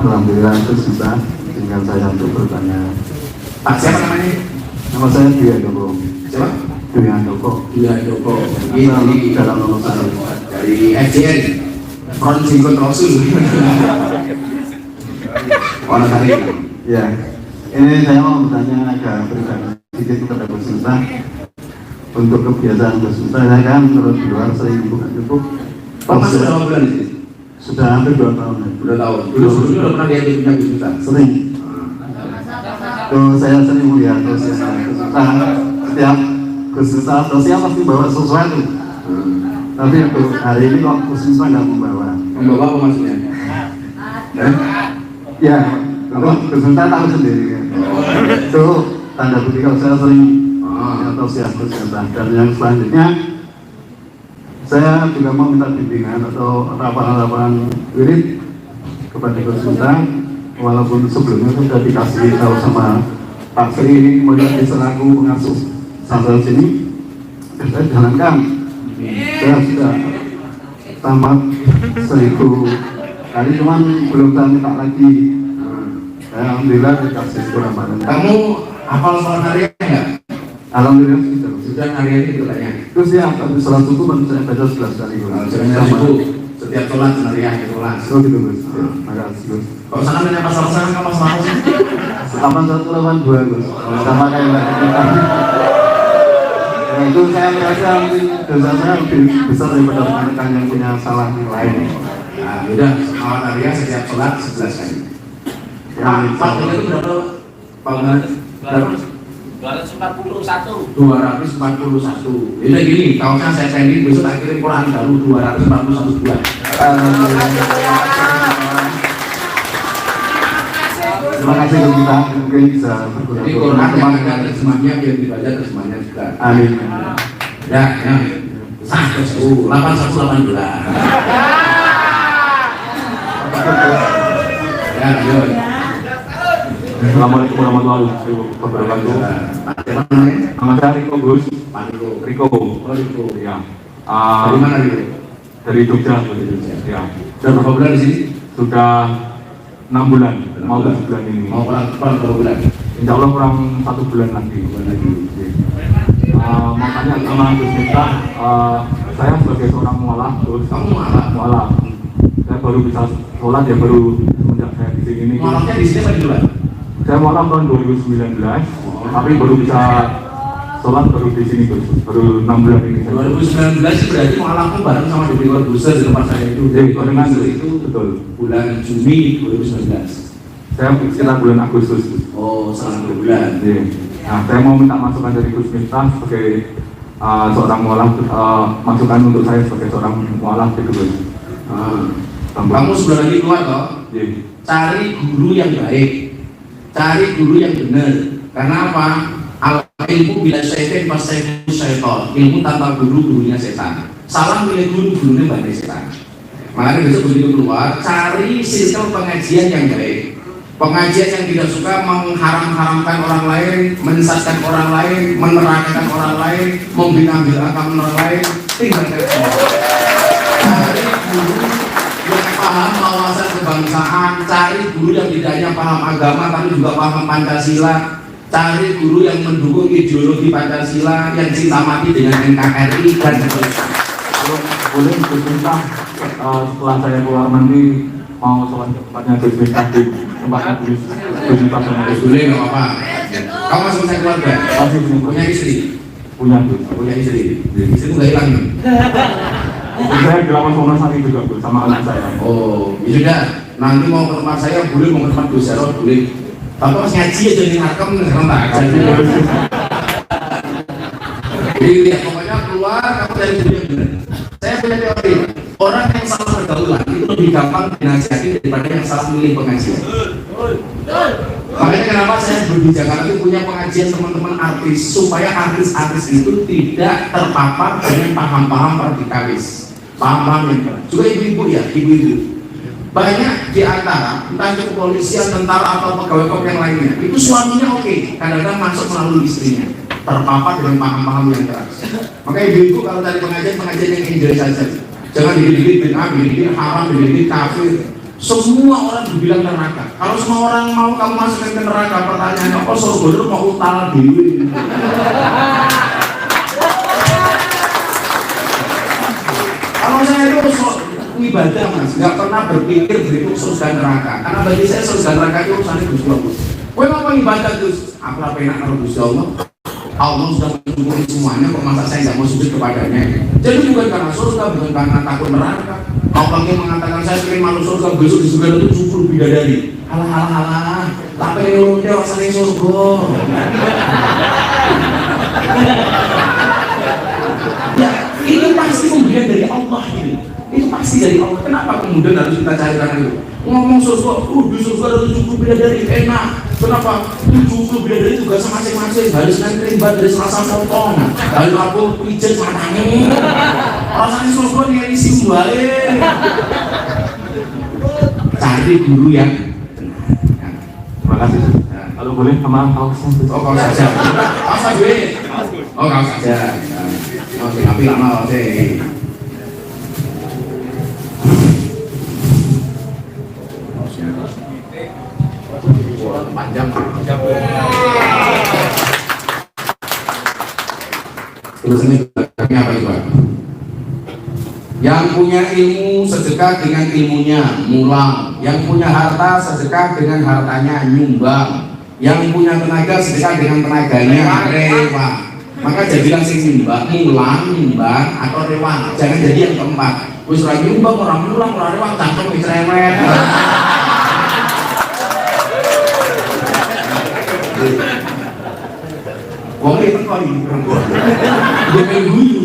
Alhamdulillah itu sudah. Tinggal saya untuk bertanya. Pak siapa namanya? Nama saya Dwi Handoko. Siapa? Dwi Handoko. Ini Dalam lulusan dari FJN Front Jinggot Rasul. Orang tadi. Ya, ini saya mau bertanya agak pribadi sedikit kepada Gus Miftah. Untuk kebiasaan Gus Miftah, saya kan menurut di luar sering bukan cukup. Pak masuk berapa bulan di sini? Sudah hampir 2 tahun. 2 tahun. Dulu sebelumnya udah pernah lihat punya Gus Miftah? Sering. Tuh saya sering melihat Gus Miftah. Setiap Gus Miftah sosial pasti bawa sesuatu. Tapi untuk hari ini kok Gus Miftah nggak membawa. Membawa apa maksudnya? Ya, Gus Miftah tahu sendiri. Itu tanda bukti kalau saya sering atau siapa dan yang selanjutnya saya juga mau minta bimbingan atau harapan-harapan wirid kepada Gus Miftah, walaupun sebelumnya sudah dikasih tahu sama Pak Sri melihat selaku pengasuh santri sini, saya jalankan. Saya sudah tamat 1000 kali, cuman belum saya minta lagi. Alhamdulillah dikasih kurang banget. Kamu hafal sholat harian nggak? Alhamdulillah Sudah harian itu katanya. terus ya habis sholat subuh baru saya baca 11 kali. Setiap sholat harian sholat. Oh gitu Gus. Makasih Gus. Kalau sana punya pasal sana kamu selalu sih. 8182 Gus. Sama kayak Mbak Tika. Nah, itu saya merasa mungkin dosa saya lebih besar daripada rekan-rekan yang punya salah yang lain. Nah, udah sholat harian setiap sholat 11 kali. Pak itu berapa? Pak berapa? 241. 241. Jadi gini, kaosnya saya pending, besok tak kirim Quran baru 241 buah. Terima kasih untuk kita mungkin bisa berguna Jadi Quran yang ada terjemahnya biar dibaca terjemahnya juga. Amin. Ya, ya. 8118. Ya, lanjut. Assalamualaikum warahmatullahi wabarakatuh. Siapa namanya? Nama saya Riko Gus. Pak Riko. Riko. Oh, Riko. Ya. Dari mana Riko? Dari Jogja. Ya. Sudah berapa bulan di sini? Sudah 6 bulan. Mau 7 bulan ini. Mau kurang berapa bulan? Insya Allah kurang 1 bulan lagi. Makanya sama Gus Miftah, saya sebagai seorang mualaf, terus Kamu mualaf? Saya baru bisa sholat ya baru semenjak saya di sini. Mualafnya di sini apa di luar? Saya mualaf tahun 2019, tapi baru bisa sholat baru di sini Gus, baru 6 bulan ini. 2019 berarti mualafmu bareng sama Dewi Corbuzier di tempat saya itu. Dewi Corbuzier itu betul. bulan Juni 2019. Saya sekitar bulan Agustus. Oh, selama 2 bulan. Iya. Nah, saya mau minta masukan dari Gus Miftah sebagai seorang mualaf, masukan untuk saya sebagai seorang mualaf gitu Gus. Kamu sudah lagi keluar toh? Iya. Cari guru yang baik, cari guru yang benar. Karena apa? Ilmu bila syaitan pas syaitan. Ilmu tanpa guru, gurunya setan. Salah milih guru, gurunya bandai setan. Makanya besok begitu keluar, cari sistem pengajian yang baik. Pengajian yang tidak suka mengharam-haramkan orang lain, menyesatkan orang lain, menerangkan orang lain, membina-binakan orang lain, tinggalkan semua. Cari guru yang paham wawasan kebangsaan, cari guru yang tidak hanya paham agama tapi juga paham Pancasila, cari guru yang mendukung ideologi Pancasila, yang cinta mati dengan NKRI dan seterusnya. Kalau boleh Gus Miftah, setelah saya keluar nanti mau sholat ke tempatnya Gus Miftah di tempatnya Gus Miftah sama Gus. Boleh nggak apa-apa. Kamu masih punya keluarga? Masih Punya istri? punya Gus. Punya istri. Istri nggak hilang nih. Saya di Lapas Wonosari juga Gus, sama anak saya. Oh, ya sudah. Nanti mau ke tempat saya boleh, mau ke tempat Gus Jarod boleh. Tapi pas ngaji aja nih hakam rentak aja. Jadi lihat pokoknya keluar kamu dari guru yang benar. Saya punya teori. Orang yang salah pergaulan itu lebih gampang dinasihati daripada yang salah milih pengajian. Makanya kenapa saya di Jakarta itu punya pengajian teman-teman artis supaya artis-artis itu tidak terpapar dengan paham-paham radikalis, paham-paham yang keras. Juga ibu-ibu ya, ibu-ibu. Banyak di antara entah itu kepolisian, tentara atau pegawai yang lainnya itu suaminya oke, kadang-kadang masuk melalui istrinya terpapar dengan paham-paham yang keras. Makanya ibu-ibu kalau tadi pengajian yang enjoy saja. Jangan dikit-dikit bid'ah, dikit-dikit haram, dikit-dikit kafir. Semua orang dibilang neraka. Kalau semua orang mau kamu masukkan ke neraka, pertanyaannya apa surga itu mau utara dewi? Kalau saya itu ibadah mas, nggak pernah berpikir berikut surga neraka. Karena bagi saya surga neraka itu urusannya Gusti Allah. Kowe mau ibadah Gus, aku apa enak kalau Gusti Allah? Allah sudah mencukupi semuanya, kok masa saya nggak mau sujud kepadanya? Jadi bukan karena surga, bukan karena takut neraka. Kau lagi mengatakan saya ingin masuk surga, besok di surga itu 70 bidadari. Halah, tapi yang dewasa di surga. Ya, itu pasti pemberian dari Allah ini. Itu pasti dari Allah. Kenapa kemudian harus kita carikan itu? Ngomong surga, di surga ada 70 bidadari, enak. Kenapa? 70 bidadari juga masing-masing. Harus nanti dari Selasa potong. Lalu aku pijat matanya. Rasanya surga nih isi balik. Cari guru yang benar. Terima kasih. Kalau boleh sama kaos. Oh, kaos saja. Kaos saja. Oh, kaos saja. Oke, tapi lama oke. Panjang. Terus ini apa itu? Yang punya ilmu sedekah dengan ilmunya, mulang. Yang punya harta sedekah dengan hartanya, nyumbang. Yang punya tenaga sedekah dengan tenaganya, rewang. Maka jadilah sing nyumbang, nyumbang atau rewang. Jangan jadi yang keempat. Wis ora nyumbang, orang mulang, orang rewang, cangkem wis rewet. Wong itu kok iki perempuan. Dia pengen guyu.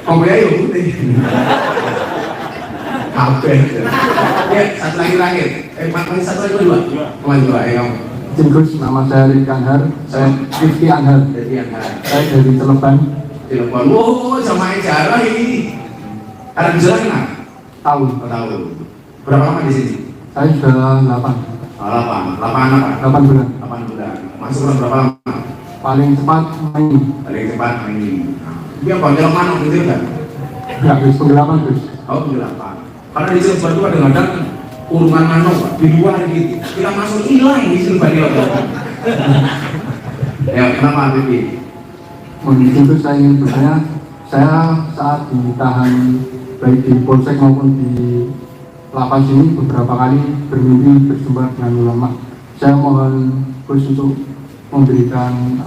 Kopinya ya putih. Kabeh. Ya, satu lagi terakhir. Masih satu lagi dua. Dua, ayo. Gus, nama saya Rifki Anhar. Saya Rifki Anhar. Jadi yang Saya dari Cilegon. telepon. Oh, sama Ejara ini. Ada gejala kenapa? Tahu. Tahu. Berapa lama di sini? Saya sudah 8 8 apa? 8 bulan. 8 bulan. Masuk berapa lama? Paling cepat main. Paling cepat ini. Dia panggil mana gitu kan? Enggak Gus, penggelapan Gus. Oh, penggelapan. Karena di Cilegon itu kadang-kadang kurungan mano di luar gitu. Kita masuk hilang di Cilegon itu. Ya, kenapa Bibi? Menuju itu saya ingin bertanya, saya saat ditahan baik di polsek maupun di lapas ini beberapa kali bermimpi berjumpa dengan ulama. Saya mohon Gus untuk memberikan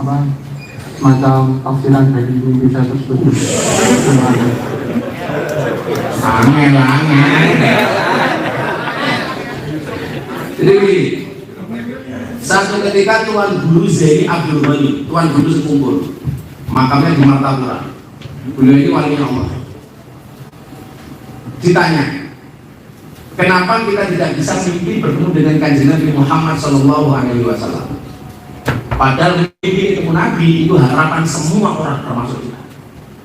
semacam tafsiran dari mimpi saya tersebut. Terima kasih. Angel. Jadi begini, satu ketika Tuan Guru Zaini Abdul Ghani, Tuan Guru sekumpul, makamnya di Martapura. Beliau ini walinya Allah. Ditanya, kenapa kita tidak bisa mimpi bertemu dengan Kanjeng Nabi Muhammad SAW? Padahal mimpi ketemu Nabi itu harapan semua orang termasuk kita.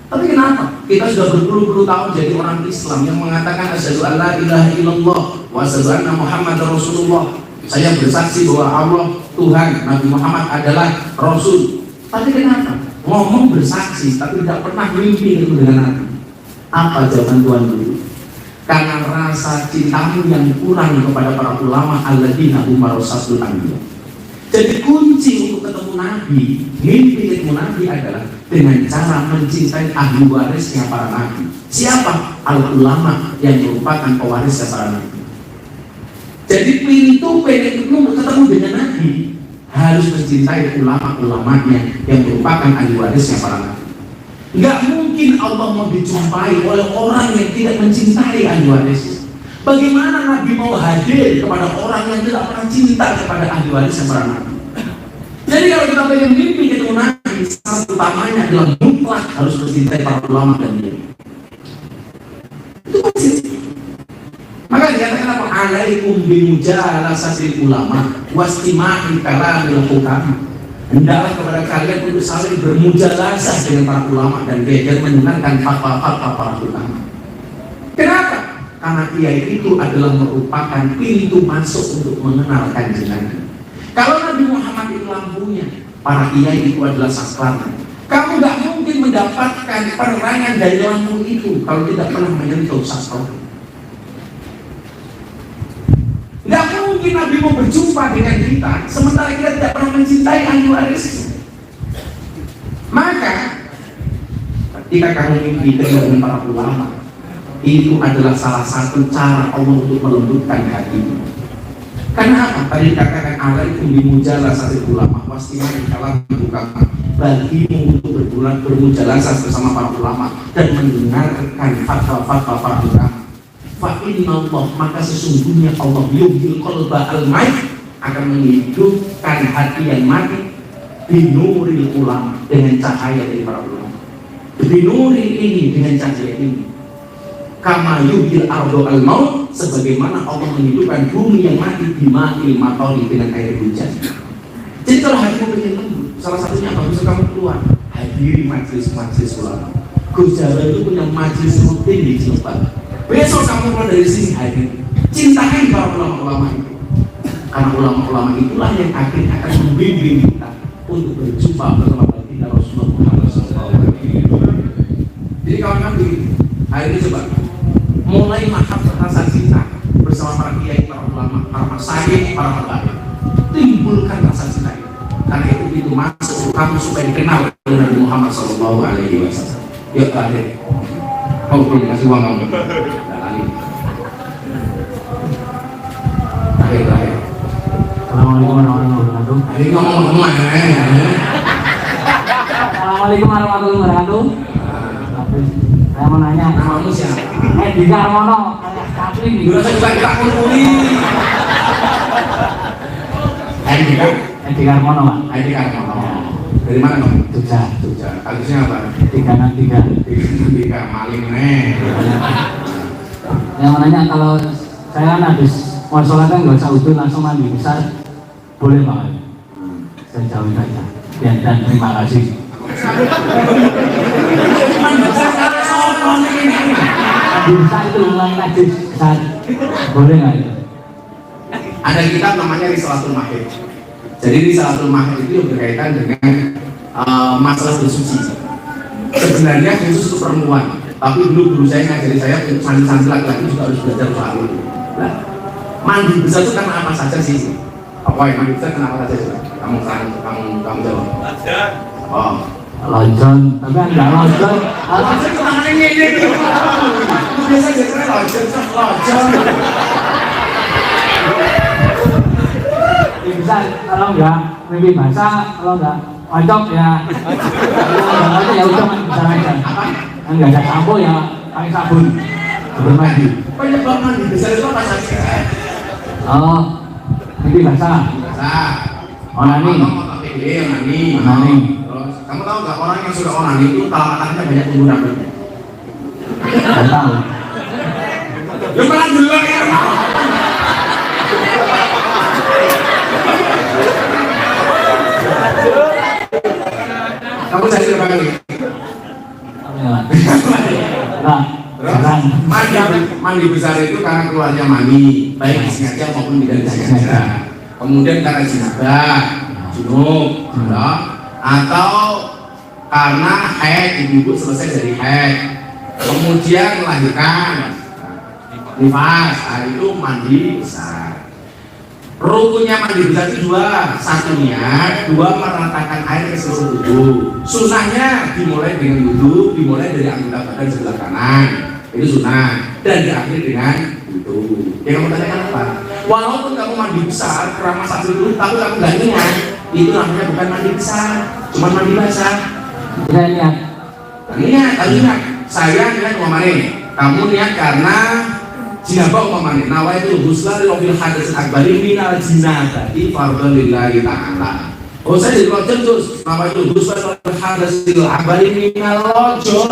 Tapi kenapa? Kita sudah berpuluh-puluh tahun jadi orang Islam yang mengatakan asyhadu an la ilaha illallah wa asyhadu anna Muhammadar Rasulullah. Saya bersaksi bahwa Allah Tuhan, Nabi Muhammad adalah Rasul. Tapi kenapa? Ngomong bersaksi tapi tidak pernah mimpi itu dengan Nabi. Apa jawaban Tuhan dulu? Karena rasa cintamu yang kurang kepada para ulama alladzina hum warasatul anbiya. Jadi kunci untuk ketemu Nabi, mimpi ketemu Nabi adalah dengan cara mencintai ahli warisnya para Nabi. Siapa? Al-ulama yang merupakan pewarisnya para Nabi. Jadi pintu untuk ketemu dengan Nabi harus mencintai ulama-ulamanya yang merupakan ahli warisnya para Nabi. Enggak mungkin Allah mau dijumpai oleh orang yang tidak mencintai ahli waris. Bagaimana Nabi mau hadir kepada orang yang tidak pernah cinta kepada ahli warisnya para Nabi? Jadi kalau kita pengen mimpi ketemu Nabi, syarat utamanya adalah mutlak harus mencintai para ulama dan dia. Itu kunci. Maka dikatakan apa? Alaikum bimujalasatil ulama wastima'i kalamil hukam. Hendaklah kepada kalian untuk saling bermujalasah dengan para ulama dan belajar mendengarkan fatwa-fatwa para ulama. Kenapa? Karena kiai itu adalah merupakan pintu masuk untuk mengenal Kanjeng Nabi. Kalau Nabi Muhammad itu lampunya, para kiai itu adalah saklarnya. Kamu nggak mungkin mendapatkan penerangan dari lampu itu kalau tidak pernah menyentuh saklar. Nggak mungkin Nabi mau berjumpa dengan kita sementara kita tidak pernah mencintai ahli waris. Maka ketika kamu mimpi dengan para ulama, itu adalah salah satu cara Allah untuk melembutkan hatimu. Karena apa? Tadi dikatakan alaikum bimujalasatil ulama wastimai kalam bukan bagimu untuk bermujalasah bersama para ulama dan mendengarkan fatwa-fatwa para ulama. Fa inna Allah, maka sesungguhnya Allah yuhyil qalba al-mayt, akan menghidupkan hati yang mati binuril ulama, dengan cahaya dari para ulama. Binuril ini, dengan cahaya ini. Kama yuhyil ardo al-maut, sebagaimana Allah menghidupkan bumi yang mati bima'il matoli, dengan air hujan. Jadi kalau hatimu ingin lembut, salah satunya apa? Bisa kamu keluar hadiri majelis-majelis ulama. Gus Jawa itu punya majelis rutin di Cilegon. Besok kamu keluar dari sini hadir, cintai para ulama-ulama itu, karena ulama-ulama itulah yang akhirnya akan membimbing kita untuk berjumpa bersama baginda Rasulullah Muhammad SAW. Jadi kawan-kawan begini, hari ini coba mulai mahabbah rasa cinta bersama para kiai, para ulama, para masyayikh, para habaib. Timbulkan rasa cinta itu, karena itu pintu masuk kamu supaya dikenal oleh Nabi Muhammad SAW. Yuk terakhir, kau belum dikasih uang kamu. Terakhir. Assalamualaikum warahmatullahi wabarakatuh. Ini ngomong semua ya. Assalamualaikum warahmatullahi wabarakatuh. Saya mau nanya, Namamu siapa? Edi Karmono, alias Kapling. Dulu saya juga kita kumpuli. Edi Karmono, Pak. Edi Karmono. Dari mana kamu? Jogja. Jogja. Kasusnya apa? 363. Tiga maling nih. Yang mananya kalau saya kan habis mau sholat kan nggak usah wudhu, langsung mandi besar, boleh Pak? Saya jauhin aja. Dan terima kasih. Bisa itu ulang najis besar, boleh nggak itu? Ada kitab namanya Risalatul Mahid. Jadi Risalatul Mahid itu berkaitan dengan masalah bersuci. Sebenarnya khusus untuk perempuan, tapi dulu guru saya ngajari saya untuk santri-santri laki-laki juga harus belajar soal itu. Nah, mandi besar itu karena apa saja sih? Apa yang mandi besar kenapa saja sih? Kamu jawab. Oh, Lonjon, tapi enggak lonjon. lonjon itu tangannya ngene. Biasa jadi lonjon. Bisa kalau enggak mimpi basah, kalau enggak ojok ya. Kalau enggak ya udah bisa aja. Enggak ada sampo ya pakai sabun. Sebelum mandi. Penyebab mandi besar itu apa saja? Oh, mimpi basah. Biasa. Onani. Onani. Terus, kamu tahu nggak orang yang sudah onani itu kalau matanya banyak tumbuh rambutnya? Enggak tahu. Lu malah dulu ya. Kamu cari berapa kali? Nah, mandi besar itu karena keluarnya mani, baik disengaja maupun tidak disengaja. Kemudian karena jenabah, junub, atau karena haid, ibu selesai dari haid, kemudian melahirkan, nifas, itu mandi besar. Rukunnya mandi besar itu dua, satunya meratakan air ke seluruh tubuh. Sunnahnya dimulai dengan wudhu, dimulai dari anggota badan sebelah kanan, itu sunnah, dan diakhiri dengan wudhu. Yang kamu tanyakan apa? Walaupun kamu mandi besar, kurang masak dulu, tapi kamu nggak niat, itu namanya bukan mandi besar, cuma mandi basah. tidak niat. Niat. Saya niat umpamanya, kamu niat karena jinabah umpamanya, nawaitu ghusla lil hadas akbari minal jinabati fardhu lillahi ta'ala. Oh saya di rojol terus, nawaitu ghusla lil hadas akbari minal rojol.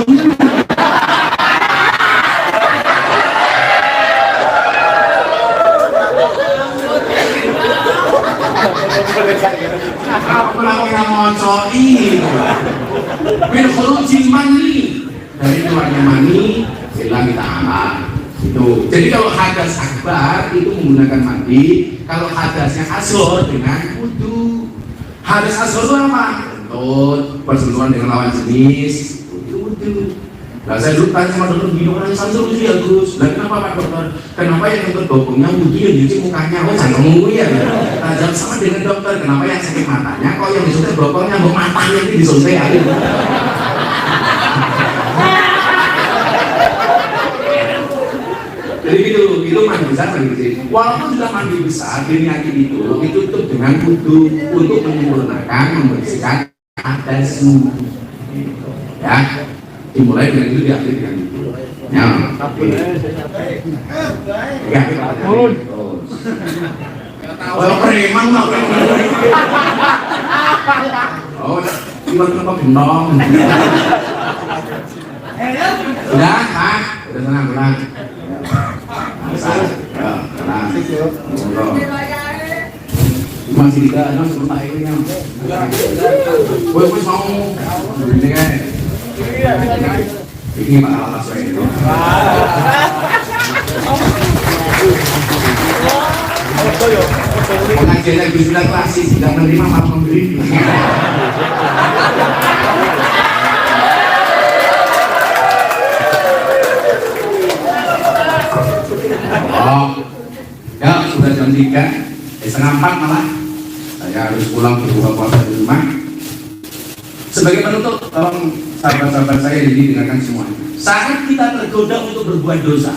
Apa yang mau coy? Min khurujil mani, dari keluarnya mani lillahi ta'ala. Itu. Jadi kalau hadas akbar itu menggunakan mandi, kalau hadasnya asghar dengan wudu. Hadas asghar itu apa? Kentut, persentuhan dengan lawan jenis, itu wudu. Nah saya dulu tanya sama dokter gini, orang Samsul itu ya Gus. Nah kenapa Pak Dokter? Kenapa yang kentut bokongnya wudu yang nyuci mukanya? Oh jangan ngomong ya. Nah jawab sama dengan dokter, kenapa yang sakit matanya? Kok yang disuntik bokongnya, mau matanya ini disuntik ya? Jadi itu mandi besar begitu. Walaupun sudah mandi besar, diniati itu ditutup dengan wudu untuk menyempurnakan, membersihkan hadas. Ya, dimulai dengan itu diakhiri dengan itu. Ya, oh preman lah. Oh, cuma gendong. Sudah, Pak. Sudah tenang. Masih tidak ada sebentar ini yang gue mau ini kan ini malah atas saya itu pengajiannya bismillah klasik tidak menerima malah memberi. Oh, ya sudah jam 3, setengah 4 malah. Saya harus pulang berbuka puasa di rumah. Sebagai penutup, tolong sahabat-sahabat saya didengarkan semuanya. Saat kita tergoda untuk berbuat dosa,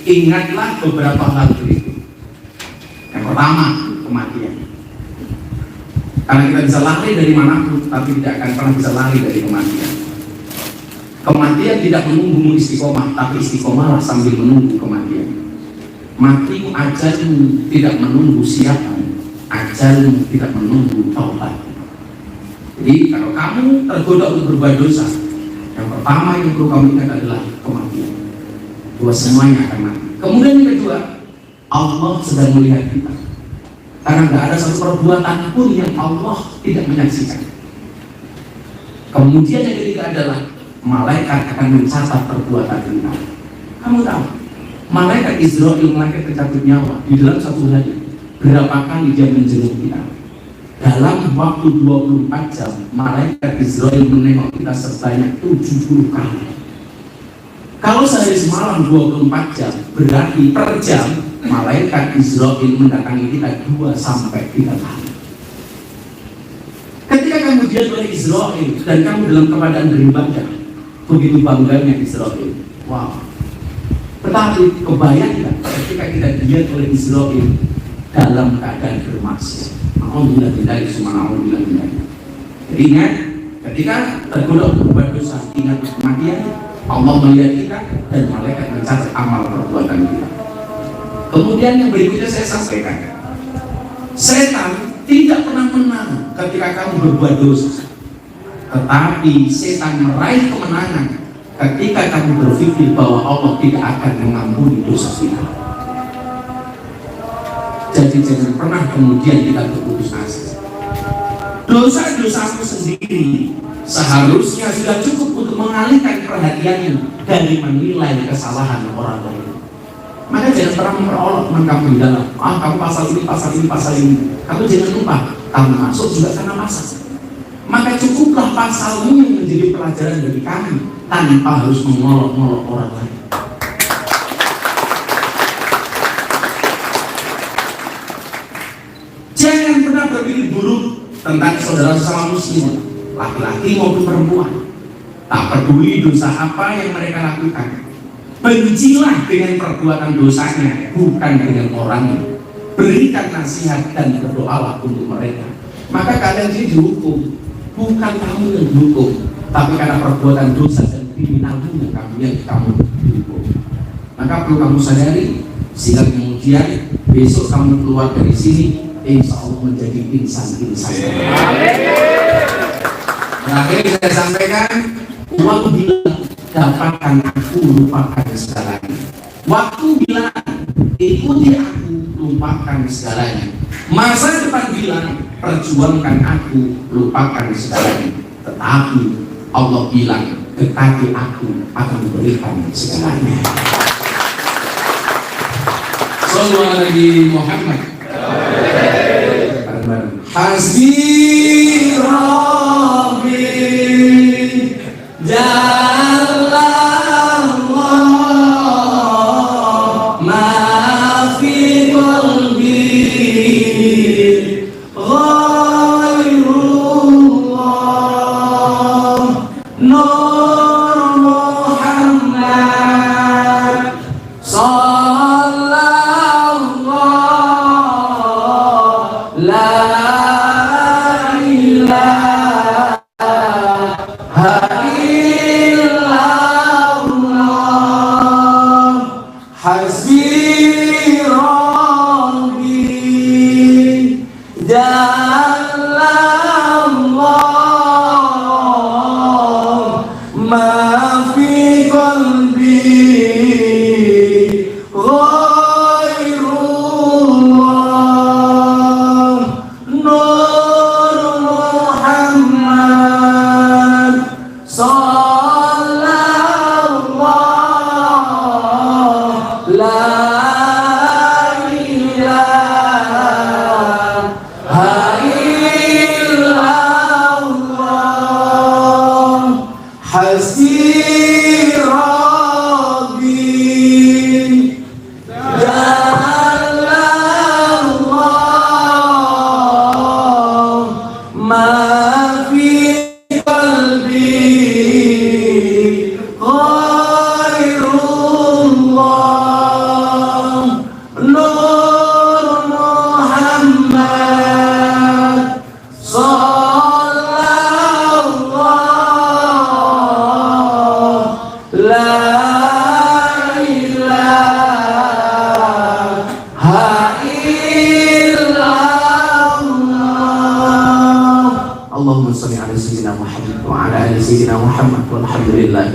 ingatlah beberapa hal berikut. Yang pertama, kematian. Karena kita bisa lari dari manapun, tapi tidak akan pernah bisa lari dari kematian. Kematian tidak menunggu istiqomah, tapi istiqomahlah sambil menunggu kematian. Matimu ajalmu tidak menunggu siapa, ajalmu tidak menunggu taubat. Jadi kalau kamu tergoda untuk berbuat dosa, yang pertama yang perlu kamu ingat adalah kematian. Bahwa semuanya akan mati. Kemudian yang kedua, Allah sedang melihat kita. Karena tidak ada satu perbuatan pun yang Allah tidak menyaksikan. Kemudian yang ketiga adalah malaikat akan mencatat perbuatan kita. Kamu tahu, malaikat Israel, malaikat pencabut nyawa, di dalam satu hari berapa kali dia menjenguk kita? Dalam waktu 24 jam, malaikat Israel menengok kita sebanyak 70 kali. Kalau sehari semalam 24 jam, berarti per jam malaikat Israel mendatangi kita 2 sampai 3 kali. Ketika kamu dilihat oleh Israel dan kamu dalam keadaan beribadah, begitu bangganya Israel. Wow. Tetapi kebayang tidak ketika kita dilihat oleh Israel dalam keadaan bermaksiat. Alhamdulillah tidak semua alhamdulillah tidak. Jadi ingat, ketika tergoda untuk berbuat dosa, ingat kematian. Allah melihat kita dan malaikat mencatat amal perbuatan kita. Kemudian yang berikutnya saya sampaikan, setan tidak pernah menang ketika kamu berbuat dosa, tetapi setan meraih kemenangan ketika kamu berpikir bahwa Allah tidak akan mengampuni dosa kita. Jadi jangan pernah kemudian kita berputus asa. Dosa-dosamu sendiri seharusnya sudah cukup untuk mengalihkan perhatiannya dari menilai kesalahan orang lain. Maka jangan pernah memperolok teman kamu di dalam, kamu pasal ini, pasal ini, pasal ini. Kamu jangan lupa, kamu masuk juga karena pasal. Maka cukuplah pasalmu yang menjadi pelajaran bagi kami tanpa harus mengolok-olok orang lain. Jangan pernah berpikir buruk tentang saudara sesama muslim, laki-laki maupun perempuan. Tak peduli dosa apa yang mereka lakukan, bencilah dengan perbuatan dosanya, bukan dengan orangnya. Berikan nasihat dan berdoalah untuk mereka. Maka kalian jadi dihukum, bukan kamu yang dihukum, tapi karena perbuatan dosa dan kriminalnya kamu dihukum. Maka perlu kamu sadari, sehingga kemudian besok kamu keluar dari sini, insya Allah menjadi insan-insan. Terakhir saya sampaikan, waktu bilang dapatkan aku, lupakan segalanya. Waktu bilang ikuti aku, lupakan segalanya. Masa depan bilang perjuangkan aku, lupakan segalanya. Tetapi Allah bilang dekati aku, akan memberikan segalanya. Sallallahu alaihi Muhammad. Hasbi Rabbi Jalla Allah, ma fi qalbi ghairullah, Nur Muhammad sallallahu la Hasbi Rabbi Jalla Allah, ma fi qalbi ghairullah, Nur Muhammad sallallahu la ilaha illallah. Hasbi Rabbi Jalla Allah, ma fi qalbi ghairullah,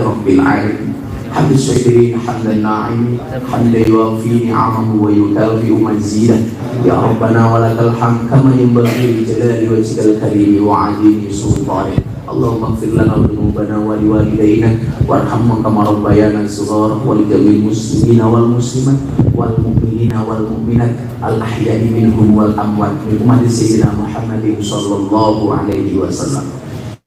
rabbil alamin. Hamdul syakirin, hamdan na'im, hamdan yuafi ni'amahu wa yukafi'u mazidah. Ya Rabbana walakal hamd kama yanbaghi li jalali wajhikal karim wa 'azimi sultanik. Allahumma ighfir lana dhunubana wa liwalidayna warhamhum kama rabbayana shighara wa li jami'il muslimina wal muslimat wal mu'minina wal mu'minat al ahya'i minhum wal amwat bi ummati sayyidina Muhammadin sallallahu alaihi wasallam.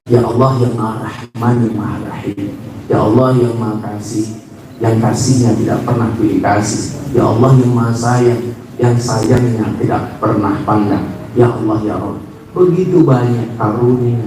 Ya Allah yang Maha Rahman yang Maha Rahim, ya Allah yang Maha Kasih, yang kasihnya tidak pernah pilih kasih, ya Allah yang Maha Sayang, yang sayangnya tidak pernah pandang. Ya Allah ya Rabb, begitu banyak karunia,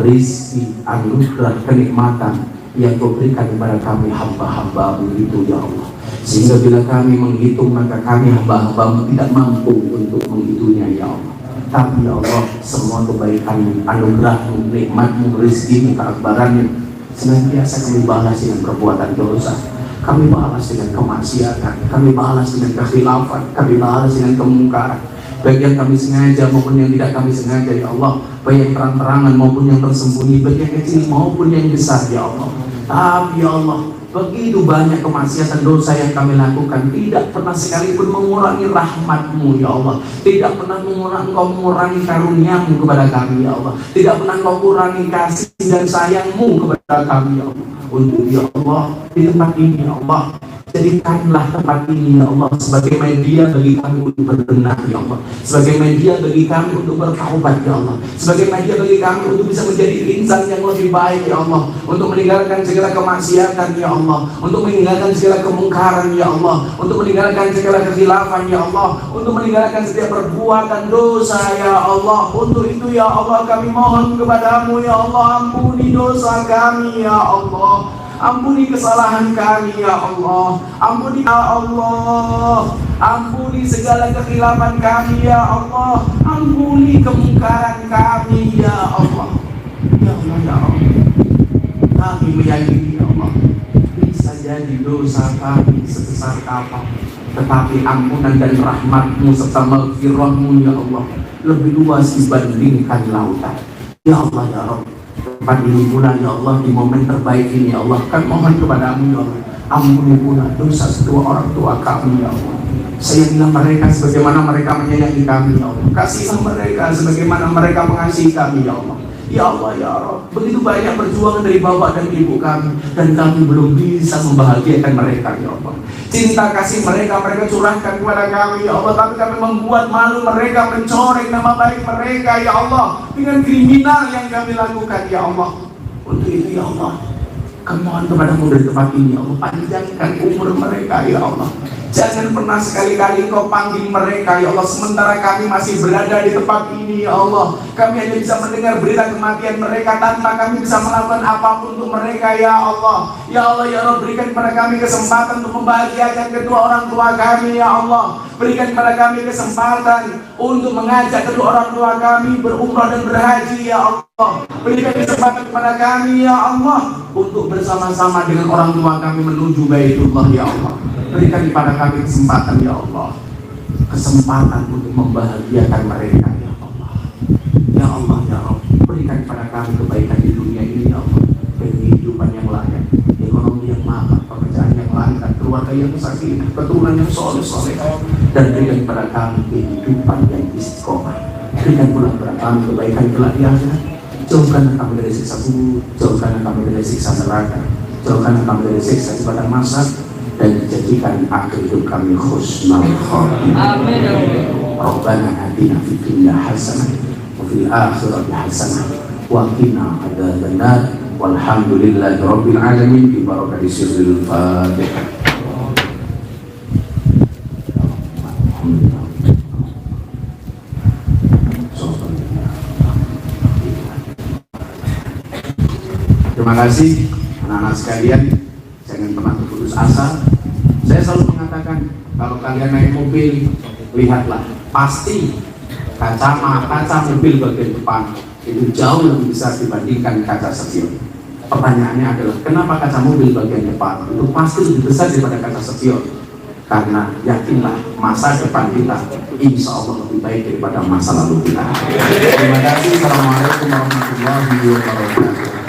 rizki, anugerah, kenikmatan yang Kau berikan kepada kami hamba-hamba-Mu itu ya Allah, sehingga bila kami menghitung maka kami hamba-hamba-Mu tidak mampu untuk menghitungnya ya Allah. Tapi ya Allah, semua kebaikan-Mu, anugerah-Mu, nikmat-Mu, rizki-Mu, keakbaran-Mu senantiasa kami balas dengan perbuatan dosa, kami balas dengan kemaksiatan, kami balas dengan kekhilafan, kami balas dengan kemungkaran, baik yang kami sengaja maupun yang tidak kami sengaja ya Allah, baik yang terang-terangan maupun yang tersembunyi, baik yang kecil maupun yang besar ya Allah. Tapi ya Allah, begitu banyak kemaksiatan dosa yang kami lakukan tidak pernah sekalipun mengurangi rahmat-Mu ya Allah, tidak pernah Engkau mengurangi karunia-Mu kepada kami ya Allah, tidak pernah Engkau kurangi kasih dan sayang-Mu kepada kami ya Allah. Untuk ya Allah di tempat ini ya Allah, jadikanlah tempat ini ya Allah sebagai media bagi kami untuk berbenah ya Allah, sebagai media bagi kami untuk bertaubat ya Allah, sebagai media bagi kami untuk bisa menjadi insan yang lebih baik ya Allah, untuk meninggalkan segala kemaksiatan ya Allah, untuk meninggalkan segala kemungkaran ya Allah, untuk meninggalkan segala kekhilafan ya Allah, untuk meninggalkan setiap perbuatan dosa ya Allah. Untuk itu ya Allah kami mohon kepada-Mu ya Allah, ampuni dosa kami ya Allah, ampuni kesalahan kami ya Allah, ampuni ya Allah, ampuni segala kekhilafan kami ya Allah, ampuni kemungkaran kami ya Allah. Ya Allah ya Allah, kami meyakini ya Allah, bisa jadi dosa kami sebesar apa, tetapi ampunan dan rahmat-Mu serta maghfirah-Mu ya Allah lebih luas dibandingkan lautan. Ya Allah ya Rabb, tempat ini pula ya Allah, di momen terbaik ini ya Allah, kan mohon kepada-Mu ya Allah, ampuni pula dosa kedua orang tua kami ya Allah. Sayangilah mereka sebagaimana mereka menyayangi kami ya Allah, kasihilah mereka sebagaimana mereka mengasihi kami ya Allah. Ya Allah ya Rabb, begitu banyak perjuangan dari bapak dan ibu kami, dan kami belum bisa membahagiakan mereka ya Allah. Cinta kasih mereka curahkan kepada kami ya Allah, tapi kami membuat malu mereka, mencoreng nama baik mereka ya Allah dengan kriminal yang kami lakukan ya Allah. Untuk itu ya Allah, kami mohon kepada-Mu dari tempat ini ya Allah, panjangkan umur mereka ya Allah. Jangan pernah sekali-kali Engkau panggil mereka ya Allah sementara kami masih berada di tempat ini ya Allah. Kami hanya bisa mendengar berita kematian mereka tanpa kami bisa melakukan apapun untuk mereka ya Allah. Ya Allah ya Allah, berikan kepada kami kesempatan untuk membahagiakan kedua orang tua kami ya Allah. Berikan kepada kami kesempatan untuk mengajak kedua orang tua kami berumrah dan berhaji ya Allah. Berikan kesempatan kepada kami ya Allah untuk bersama-sama dengan orang tua kami menuju Baitullah ya Allah. Berikan kepada kami kesempatan ya Allah, kesempatan untuk membahagiakan mereka ya Allah. Ya Allah ya Rabb, berikan kepada kami kebaikan di dunia ini ya Allah, kehidupan yang layak, ekonomi yang mapan, pekerjaan yang lancar, keluarga yang sakinah, keturunan yang soleh-soleh, dan berikan kepada kami kehidupan yang istiqomah. Berikan pula kepada kami kebaikan kelak di akhirat. Jauhkanlah kami dari siksa kubur, jauhkanlah kami dari siksa neraka, jauhkanlah kami dari siksa di padang mahsyar, dan jadikan akhir hidup kami husnul khatimah. Amin. Rabbana atina fid dunya hasanah wa fil akhirati hasanah wa qina adzabannar. Walhamdulillahi rabbil alamin bi barakati sirril Fatihah. Terima kasih anak-anak sekalian. Jangan pernah berputus asa. Saya selalu mengatakan, kalau kalian naik mobil, lihatlah, pasti kaca mobil bagian depan itu jauh lebih besar dibandingkan kaca spion. Pertanyaannya adalah, kenapa kaca mobil bagian depan itu pasti lebih besar daripada kaca spion? Karena yakinlah, masa depan kita insya Allah lebih baik daripada masa lalu kita. Terima kasih. Assalamualaikum warahmatullahi wabarakatuh.